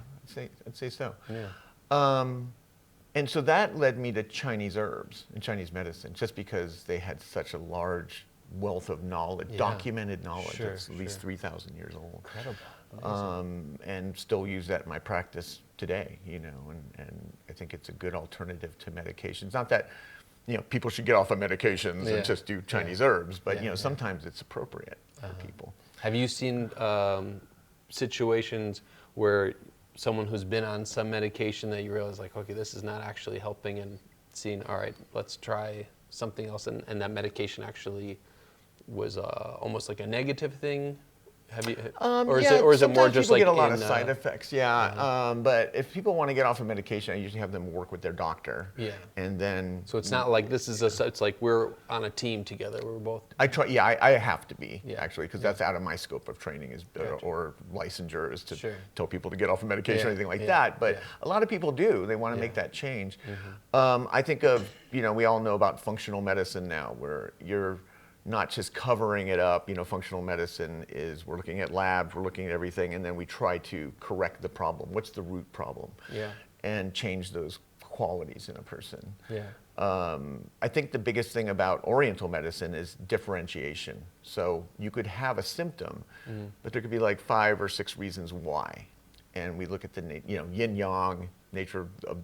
I'd say so. Yeah. And so that led me to Chinese herbs and Chinese medicine, just because they had such a large wealth of knowledge, documented knowledge that's at least 3,000 years old. Incredible. And still use that in my practice today, you know, and I think it's a good alternative to medications. Not that, you know, people should get off of medications and just do Chinese herbs, but, you know, sometimes it's appropriate for people. Have you seen situations where someone who's been on some medication that you realize, like, okay, this is not actually helping, and seeing, all right, let's try something else, and that medication actually was almost like a negative thing? Have you, or is it more just people like get a lot of side effects? But if people want to get off of medication, I usually have them work with their doctor. And then. So it's not like this is it's like we're on a team together. We're both. I try. I have to be actually, because that's out of my scope of training or licensure is to tell people to get off of medication or anything like that. But a lot of people do. They want to make that change. I think of, you know, we all know about functional medicine now, where you're not just covering it up. You know, functional medicine is, we're looking at labs, we're looking at everything, and then we try to correct the problem. What's the root problem? And change those qualities in a person. I think the biggest thing about Oriental medicine is differentiation. So you could have a symptom, but there could be like 5 or 6 reasons why. And we look at the, you know, yin-yang nature of,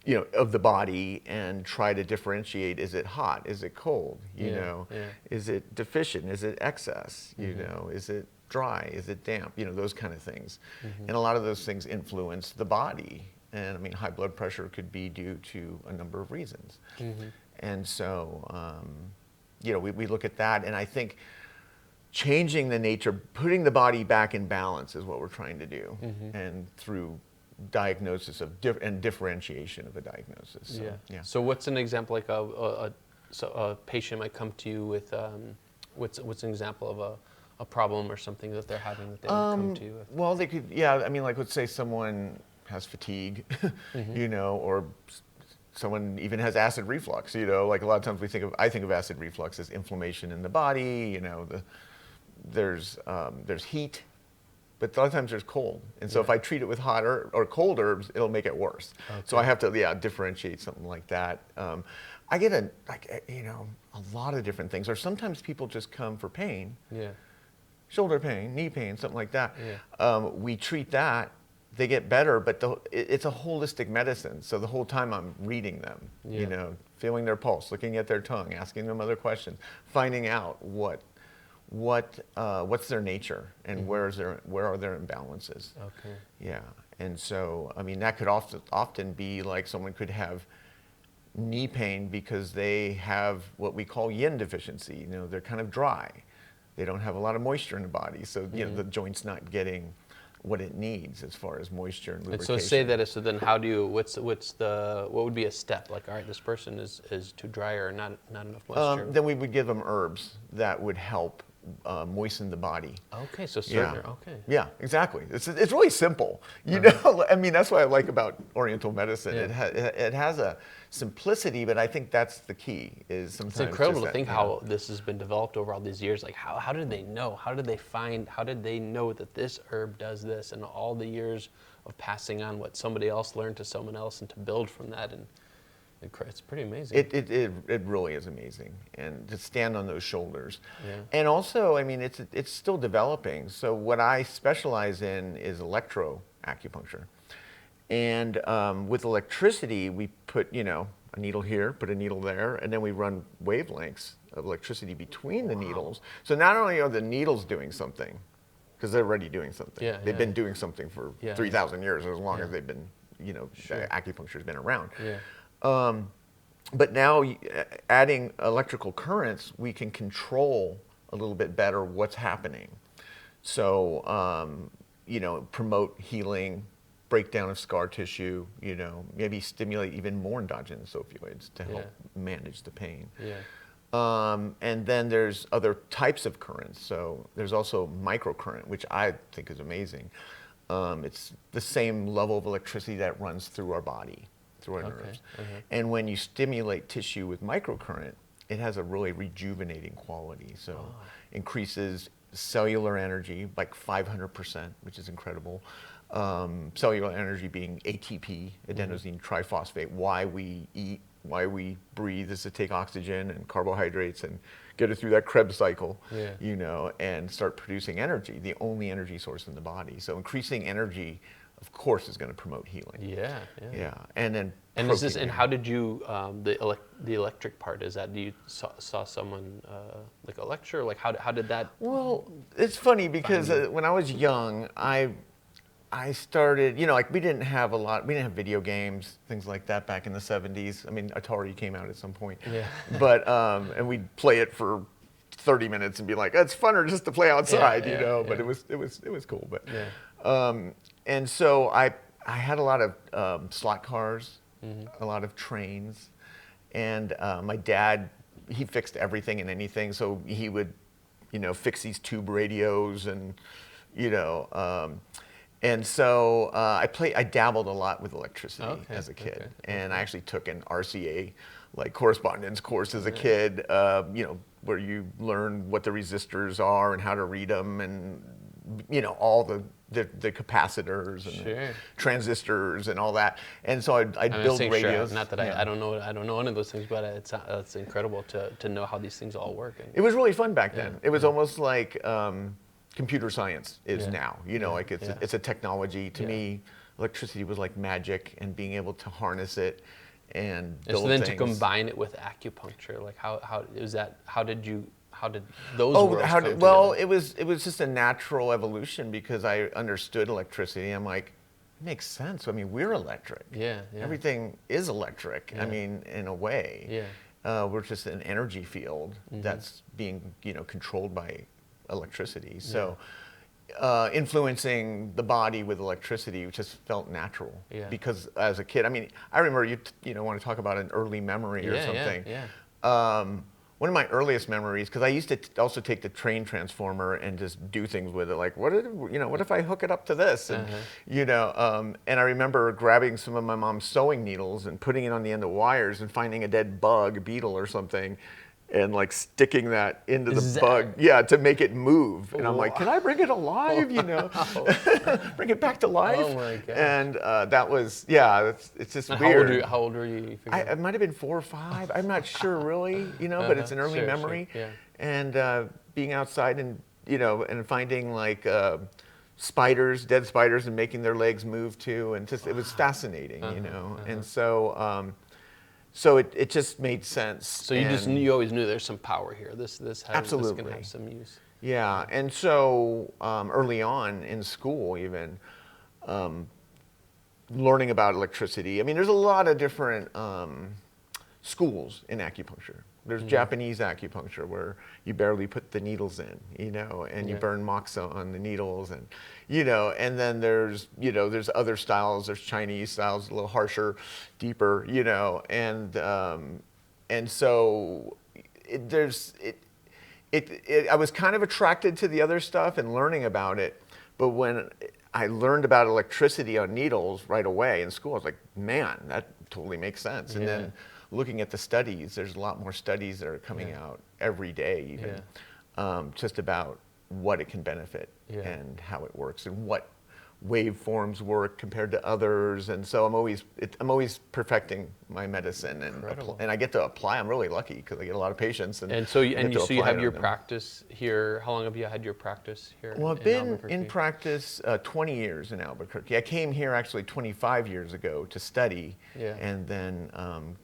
you know, of the body, and try to differentiate. Is it hot? Is it cold? You know, is it deficient? Is it excess? You know, is it dry? Is it damp? You know, those kind of things. And a lot of those things influence the body. And I mean, high blood pressure could be due to a number of reasons. And so, you know, we look at that, and I think changing the nature, putting the body back in balance is what we're trying to do. And through diagnosis of and differentiation of a diagnosis. So, So what's an example, like a patient might come to you with what's an example of a problem or something that they're having that they would come to you with? Well, they could, I mean, like, let's say someone has fatigue, you know, or someone even has acid reflux. You know, like a lot of times I think of acid reflux as inflammation in the body. You know, there's heat. But a lot of times there's cold. And so if I treat it with hot or cold herbs, it'll make it worse. So I have to differentiate something like that. I get a lot of different things. Or sometimes people just come for pain. Shoulder pain, knee pain, something like that. We treat that, they get better, but it's a holistic medicine. So the whole time I'm reading them, you know, feeling their pulse, looking at their tongue, asking them other questions, finding out what's their nature, and where are their imbalances. And so, I mean, that could often be like someone could have knee pain because they have what we call yin deficiency. You know, they're kind of dry. They don't have a lot of moisture in the body, so you know, the joint's not getting what it needs as far as moisture and lubrication. And so say that. So then, how do you? What would be a step? Like, all right, this person is too dry or not enough moisture. Then we would give them herbs that would help moisten the body. Okay, so certain. Okay. Yeah, exactly. It's really simple. You know, I mean, that's what I like about Oriental medicine. It has a simplicity, but I think that's the key. Is sometimes it's incredible to think how this has been developed over all these years. Like, how did they know? How did they know that this herb does this? And all the years of passing on what somebody else learned to someone else, and to build from that, and it's pretty amazing. It really is amazing, and to stand on those shoulders. And also, I mean, it's still developing. So what I specialize in is electroacupuncture. And with electricity, we put, you know, a needle here, put a needle there, and then we run wavelengths of electricity between the needles. So not only are the needles doing something, because they're already doing something. They've been doing something for 3,000 years, as long as they've been, you know, acupuncture's been around. But now, adding electrical currents, we can control a little bit better what's happening. So, you know, promote healing, breakdown of scar tissue, you know, maybe stimulate even more endogenous opioids to help manage the pain. And then there's other types of currents. So there's also microcurrent, which I think is amazing. It's the same level of electricity that runs through our body, through our nerves. And when you stimulate tissue with microcurrent, it has a really rejuvenating quality. So increases cellular energy like 500%, which is incredible. cellular energy being ATP, adenosine triphosphate, why we eat, why we breathe is to take oxygen and carbohydrates and get it through that Krebs cycle, and start producing energy, the only energy source in the body. So increasing energy, of course, is going to promote healing. Yeah. And then how did you the electric part, is that you saw someone like a lecture, like how did that? Well, it's funny because when I was young, I started, like we didn't have video games, things like that back in the 70s. I mean, Atari came out at some point. Yeah. But, and we'd play it for 30 minutes and be like, it's funner just to play outside, but it was cool. But, and so I had a lot of slot cars, a lot of trains, and my dad, he fixed everything and anything. So he would, fix these tube radios and, and so I dabbled a lot with electricity as a kid, and I actually took an RCA, like correspondence course as a kid, where you learn what the resistors are and how to read them, and all the capacitors and the transistors and all that. And so I'd build radios. Not that I don't know any of those things, but it's incredible to know how these things all work. It was really fun back then. It was almost like computer science is now, like it's a technology. To me, electricity was like magic, and being able to harness it and build so then things. To combine it with acupuncture, like how did those worlds come together? Well, it was just a natural evolution because I understood electricity. I'm like, it makes sense. I mean, we're electric. Yeah. Everything is electric. I mean, in a way. Yeah. We're just an energy field that's being, controlled by electricity. So influencing the body with electricity just felt natural. Yeah. Because as a kid, I mean, I remember you want to talk about an early memory or something. One of my earliest memories, because I used to also take the train transformer and just do things with it, like what if I hook it up to this, and and I remember grabbing some of my mom's sewing needles and putting it on the end of wires and finding a dead bug, a beetle or something, and like sticking that into the bug, to make it move. And I'm like, can I bring it alive? Bring it back to life. Oh my God. And that was, it's just now, weird. How old were you? I might have been 4 or 5. I'm not sure really, but it's an early memory. Sure. Yeah. And being outside and, and finding like spiders, dead spiders, and making their legs move too. And just, it was fascinating, And so, so it just made sense. So you always knew there's some power here. This absolutely can have some use. Yeah, and so early on in school, even learning about electricity. I mean, there's a lot of different schools in acupuncture. There's Japanese acupuncture where you barely put the needles in, and you burn moxa on the needles, and and then there's there's other styles. There's Chinese styles, a little harsher, deeper, and so I was kind of attracted to the other stuff and learning about it, but when I learned about electricity on needles right away in school, I was like, man, that totally makes sense. And then looking at the studies, there's a lot more studies that are coming out every day, even just about what it can benefit and how it works and what waveforms work compared to others. And so I'm always perfecting my medicine, and I get to apply. I'm really lucky because I get a lot of patients. And so you have your practice here. How long have you had your practice here? Well, I've been in practice 20 years in Albuquerque. I came here actually 25 years ago to study, and then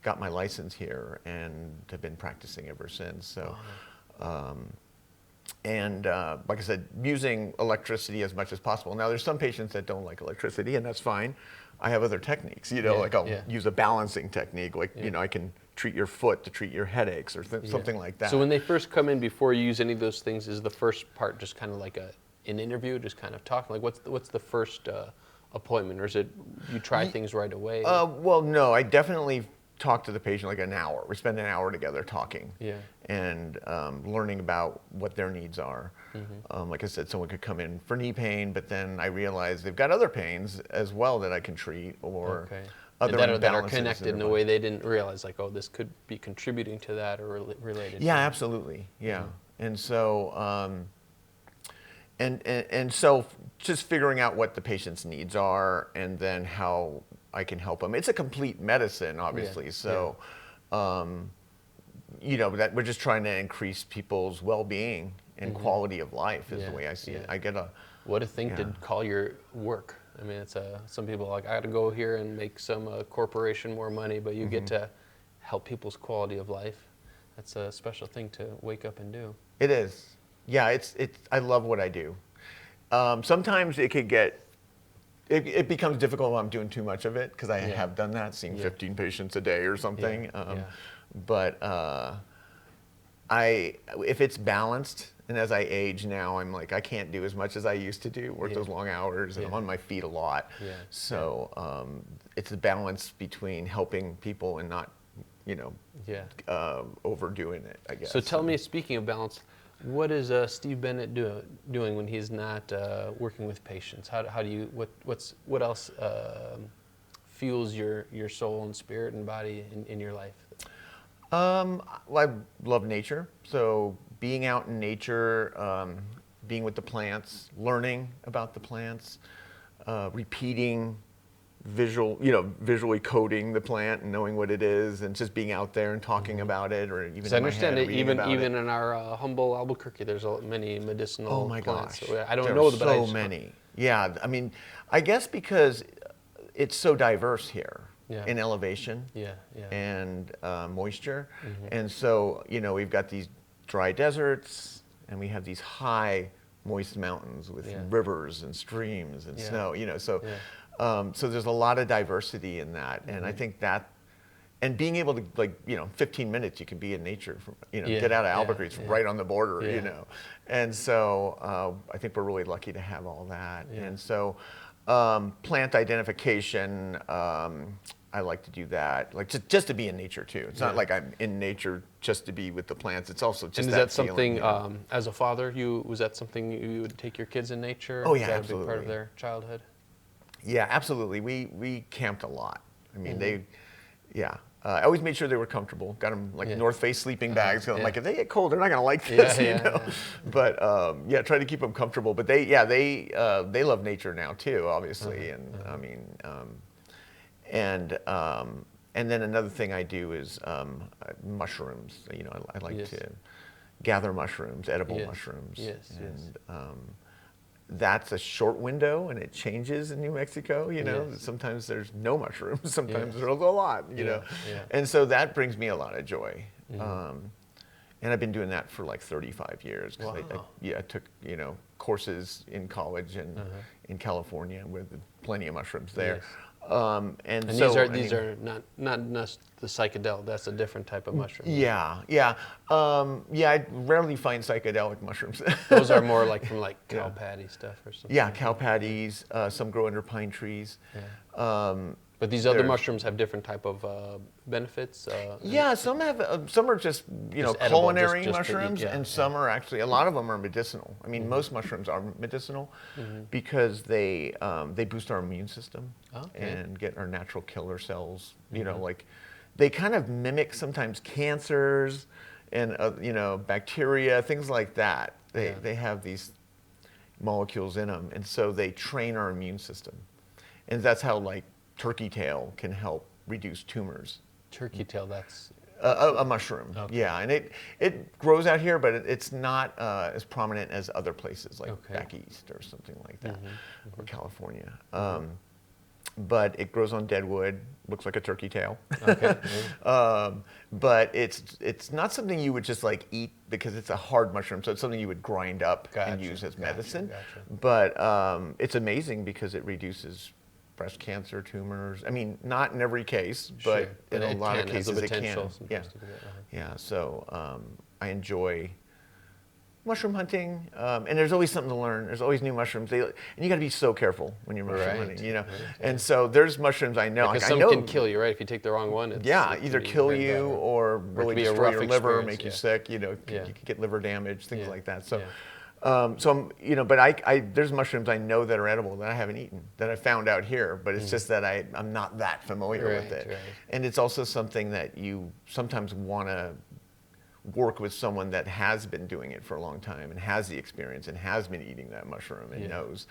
got my license here and have been practicing ever since. So. And like I said, using electricity as much as possible. Now, there's some patients that don't like electricity, and that's fine. I have other techniques, like I'll use a balancing technique, like, I can treat your foot to treat your headaches or something like that. So when they first come in, before you use any of those things, is the first part just kind of like an interview, just kind of talking? Like, what's the first appointment, or is it you try things right away? Well, no, I definitely talk to the patient like an hour. We spend an hour together talking and learning about what their needs are. Like I said, someone could come in for knee pain, but then I realize they've got other pains as well that I can treat, or other imbalances that are connected in a way they didn't realize, like, oh, this could be contributing to that or related. Yeah, absolutely. Yeah. And so, and so just figuring out what the patient's needs are and then how I can help them. It's a complete medicine, obviously. So, that we're just trying to increase people's well-being and quality of life is the way I see it. I get What a thing to call your work. I mean, it's some people are like, I got to go here and make some corporation more money, but you get to help people's quality of life. That's a special thing to wake up and do. It is. Yeah, I love what I do. Sometimes it could it becomes difficult when I'm doing too much of it, because I have done that, seeing 15 patients a day or something. But if it's balanced, and as I age now, I'm like, I can't do as much as I used to do, work those long hours, and I'm on my feet a lot. So it's a balance between helping people and not, overdoing it, I guess. So tell me, speaking of balance, what is Steve Bennett doing when he's not working with patients? How do you what else fuels your soul and spirit and body in your life? Well, I love nature. So being out in nature, being with the plants, learning about the plants, repeating visually coding the plant and knowing what it is, and just being out there and talking about it, or even. I understand that even in our humble Albuquerque, there's many medicinal. Oh my plants. gosh! So I don't know, but so many. Yeah, I mean, I guess because it's so diverse here in elevation and moisture, and so we've got these dry deserts, and we have these high moist mountains with rivers and streams and snow. So there's a lot of diversity in that, and I think that, and being able to 15 minutes you can be in nature, get out of Albuquerque, it's right on the border, and so I think we're really lucky to have all that, and so plant identification, I like to do that, like just to be in nature too. It's not like I'm in nature just to be with the plants. It's also just. And is that something, as a father, was that something you would take your kids in nature? Oh yeah, was that absolutely. a big part of their childhood? Yeah, absolutely. We camped a lot. I mean, I always made sure they were comfortable. Got them North Face sleeping bags. I'm like, if they get cold, they're not gonna like this, But try to keep them comfortable. But they love nature now too, obviously. And I mean, and then another thing I do is mushrooms. I like to gather mushrooms, edible mushrooms. That's a short window, and it changes in New Mexico. Sometimes there's no mushrooms, sometimes there's a lot. And so that brings me a lot of joy. And I've been doing that for like 35 years. Wow. I took courses in college and in California with plenty of mushrooms there. And so these are not the psychedelic. That's a different type of mushroom. I rarely find psychedelic mushrooms. Those are more like from cow patty stuff or something. Yeah, cow patties. Some grow under pine trees. But these other mushrooms have different type of benefits. Some have. Some are just culinary mushrooms, and some are actually. A lot of them are medicinal. I mean, most mushrooms are medicinal because they boost our immune system and get our natural killer cells. They kind of mimic sometimes cancers and bacteria, things like that. They have these molecules in them, and so they train our immune system, and that's how turkey tail can help reduce tumors. Turkey tail, that's a mushroom. Okay. Yeah, and it grows out here, but it's not as prominent as other places back east or something like that, or California. But it grows on deadwood, looks like a turkey tail. Okay. But it's not something you would just eat because it's a hard mushroom, so it's something you would grind up and use as medicine. But it's amazing because it reduces breast cancer, tumors. I mean, not in every case, but in a lot of cases it can. So I enjoy mushroom hunting, and there's always something to learn. There's always new mushrooms, and you got to be so careful when you're mushroom hunting, And so there's mushrooms I know. Because some can kill you, right? If you take the wrong one, either kill you or really destroy your liver, make you sick. You could get liver damage, things like that. So. But there's mushrooms I know that are edible that I haven't eaten, that I found out here, but it's just that I'm not that familiar with it. And it's also something that you sometimes want to work with someone that has been doing it for a long time and has the experience and has been eating that mushroom and knows,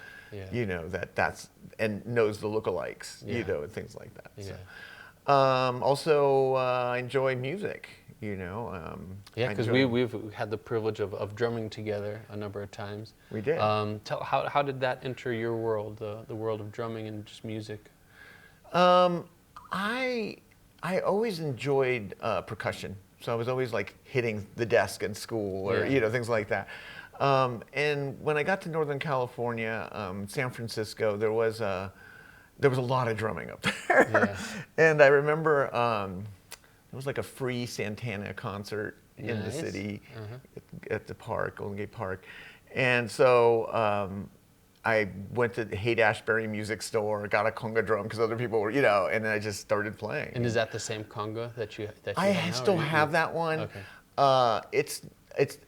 you know, and knows the lookalikes, you know, and things like that. Yeah. So, also, I enjoy music, you know. Yeah, because we've had the privilege of drumming together a number of times. We did. How did that enter your world, the world of drumming and just music? I always enjoyed percussion, so I was always like hitting the desk in school or you know, things like that. And when I got to Northern California, San Francisco, there was a lot of drumming up there. Yeah. And I remember it was like a free Santana concert in the city at the park, Golden Gate Park, and so. I went to the Haight-Ashbury music store, got a conga drum because other people were, you know, and then I just started playing. And is that the same conga that you I have now, still have that one. Okay.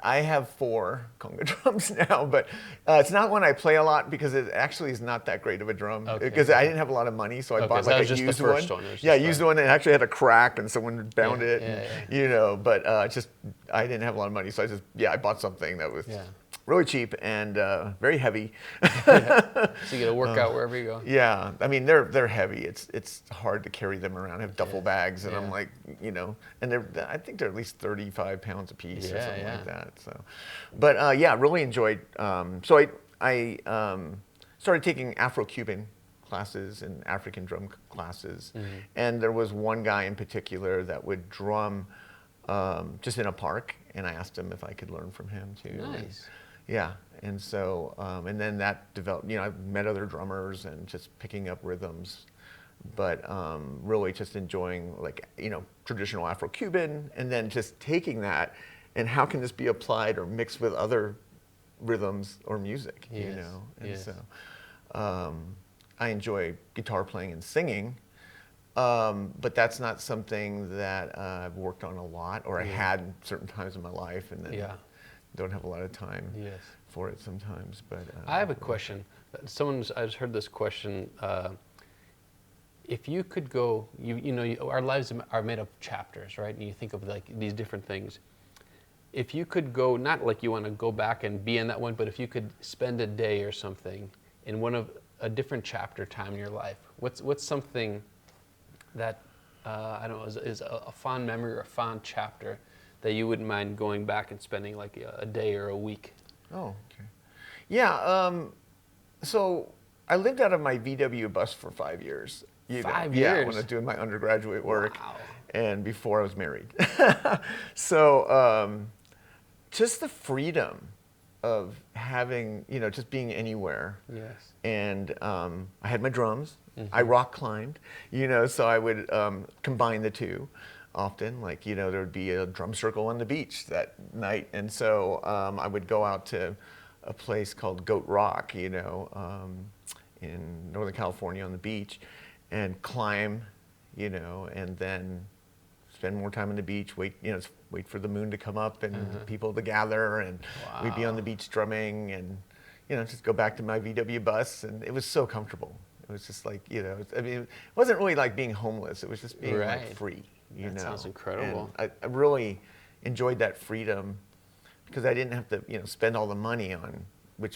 I have 4 conga drums now, but it's not one I play a lot because it actually is not that great of a drum. Because I didn't have a lot of money, so I bought like a used one. Yeah, used one, and it actually had a crack, and someone bound it. You know, but I didn't have a lot of money, so I bought something that was really cheap and very heavy. So you get to work out wherever you go. Yeah, I mean they're heavy. It's hard to carry them around. I have duffel bags, and I'm like, you know, and I think they're at least 35 pounds a piece or something like that. So, but really enjoyed. So I started taking Afro-Cuban classes and African drum classes, and there was one guy in particular that would drum just in a park, and I asked him if I could learn from him too. Nice. And so, and then that developed, you know, I met other drummers and just picking up rhythms, but really just enjoying, like, you know, traditional Afro-Cuban, and then just taking that and how can this be applied or mixed with other rhythms or music, you know? And so I enjoy guitar playing and singing, but that's not something that I've worked on a lot, or I had certain times in my life, and then don't have a lot of time for it sometimes. But I have a question. I just heard this question. If you could go, you know, our lives are made of chapters, right? And you think of like these different things. If you could go, not like you want to go back and be in that one, but if you could spend a day or something in one of a different chapter time in your life, what's something that I don't know is a fond memory or a fond chapter that you wouldn't mind going back and spending like a day or a week? Oh, okay. Yeah, so I lived out of my VW bus for 5 years. 5 years? Yeah, when I was doing my undergraduate work. Wow. And before I was married. So just the freedom of having, you know, just being anywhere. Yes. And I had my drums. I rock climbed, you know, so I would combine the two. Often, like, you know, there would be a drum circle on the beach that night, and so I would go out to a place called Goat Rock, you know, in Northern California on the beach, and climb, you know, and then spend more time on the beach, wait for the moon to come up and people to gather, and we'd be on the beach drumming, and, you know, just go back to my VW bus, and it was so comfortable. It was just like, you know, I mean, it wasn't really like being homeless. It was just being like free. That sounds incredible. And I really enjoyed that freedom because I didn't have to, you know, spend all the money on,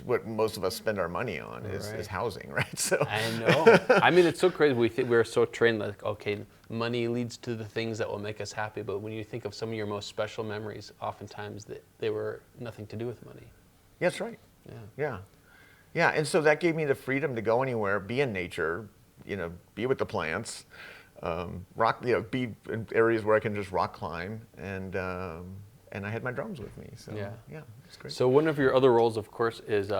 what most of us spend our money on is housing, right? So I know. I mean, it's so crazy. We're so trained like, okay, money leads to the things that will make us happy. But when you think of some of your most special memories, oftentimes they were nothing to do with money. Yeah, that's right. Yeah. Yeah, and so that gave me the freedom to go anywhere, be in nature, you know, be with the plants. Rock, you know, be in areas where I can just rock climb, and I had my drums with me. So yeah, it's great. So one of your other roles, of course, is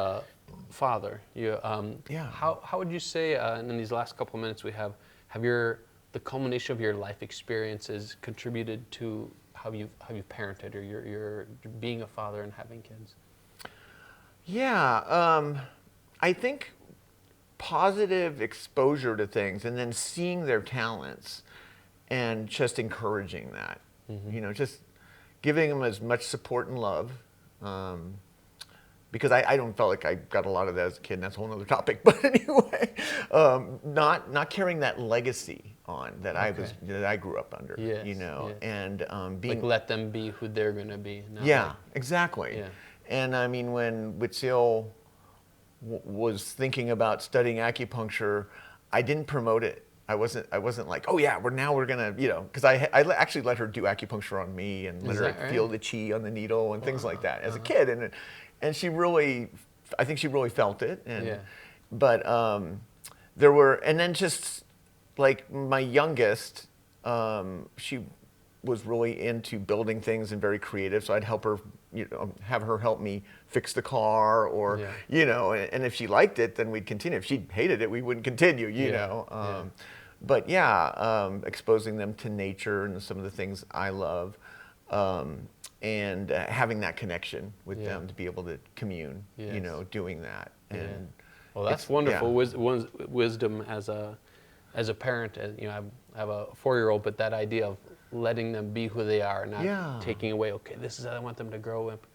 father. You, How would you say, in these last couple of minutes we have the culmination of your life experiences contributed to how you've parented, or your being a father and having kids? Yeah, I think positive exposure to things and then seeing their talents and just encouraging that, you know, just giving them as much support and love, because I don't feel like I got a lot of that as a kid, and that's a whole other topic, but anyway, not carrying that legacy on that Okay. I grew up under. Yes, You know, yes. and being Like let them be who they're gonna be. Not yeah, like- exactly. Yeah. And I mean, when Witzil was thinking about studying acupuncture, I didn't promote it. I wasn't like, oh yeah, we're gonna, you know, because I actually let her do acupuncture on me and let Is her that right? feel the chi on the needle and things like that as a kid, and she really, I think she really felt it. And Yeah. but there were, and then just like my youngest, she was really into building things and very creative. So I'd help her, you know, have her help me fix the car, or Yeah. you know, and if she liked it, then we'd continue. If she hated it, we wouldn't continue. You Yeah, know. yeah. But yeah, exposing them to nature and some of the things I love, and having that connection with Yeah. them to be able to commune. You Yes. know, doing that. Yeah. And Well, that's it's- wonderful yeah. wisdom as a parent. You know, I have a 4-year-old, but that idea of letting them be who they are, not Yeah. taking away. Okay, this is how I want them to grow up.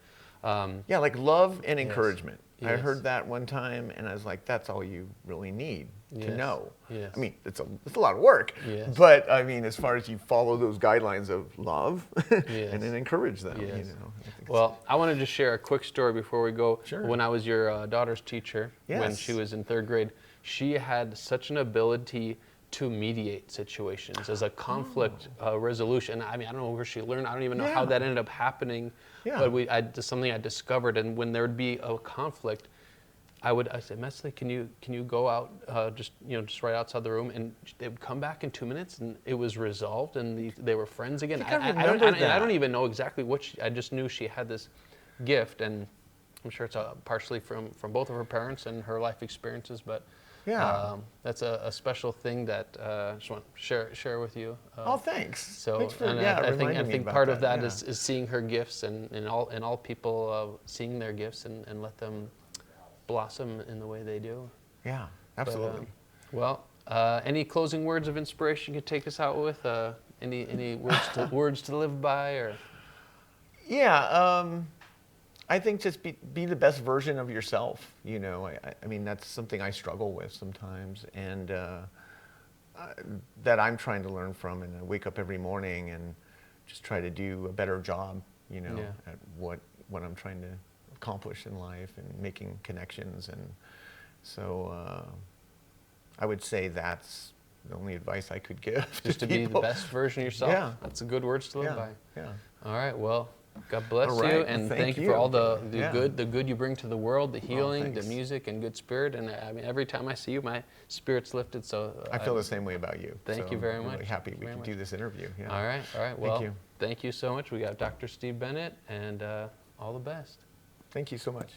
Yeah, like love and Yes. encouragement. I Yes. heard that one time, and I was like, "That's all you really need to Yes. know." Yes. I mean, it's a lot of work, Yes. but I mean, as far as you follow those guidelines of love, Yes. and then encourage them, you Yes. know. I think it's- Well, I wanted to share a quick story before we go. Sure. When I was your daughter's teacher, when Yes. she was in 3rd grade, she had such an ability to mediate situations as a conflict resolution. I mean, I don't know where she learned. I don't even know how Yeah. that ended up happening. Yeah. But just something I discovered. And when there would be a conflict, I said, Mesley, can you go out just right outside the room? And they would come back in 2 minutes, and it was resolved, and they were friends again. I think I don't, remembered and I don't that. even know exactly what I just knew she had this gift, and I'm sure it's partially from both of her parents and her life experiences, but Yeah. that's a special thing that I just want to share with you. Oh, thanks. So, Thanks for and yeah, I reminding me think about part of that yeah. is seeing her gifts, and all people seeing their gifts and let them blossom in the way they do. Yeah, But, absolutely. well, any closing words of inspiration you could take us out with? Any words to live by, or? Yeah, I think just be the best version of yourself. You know, I mean, that's something I struggle with sometimes, and that I'm trying to learn from. And I wake up every morning and just try to do a better job, you know, Yeah. at what I'm trying to accomplish in life and making connections. And so I would say that's the only advice I could give. Just to people. be the best version of yourself. Yeah. That's a good words to live Yeah, by. yeah. All right. Well, God bless All you, right, well, and thank thank you you. for all the Yeah. good you bring to the world, the healing, the thanks. music, and good spirit. And I mean, every time I see you, my spirit's lifted. So I feel the same way about you. Thank so you very I'm much. really happy Thank we you very could do much. this interview. Yeah. All right. Well, you. thank you so much. We got Dr. Steve Bennett, and all the best. Thank you so much.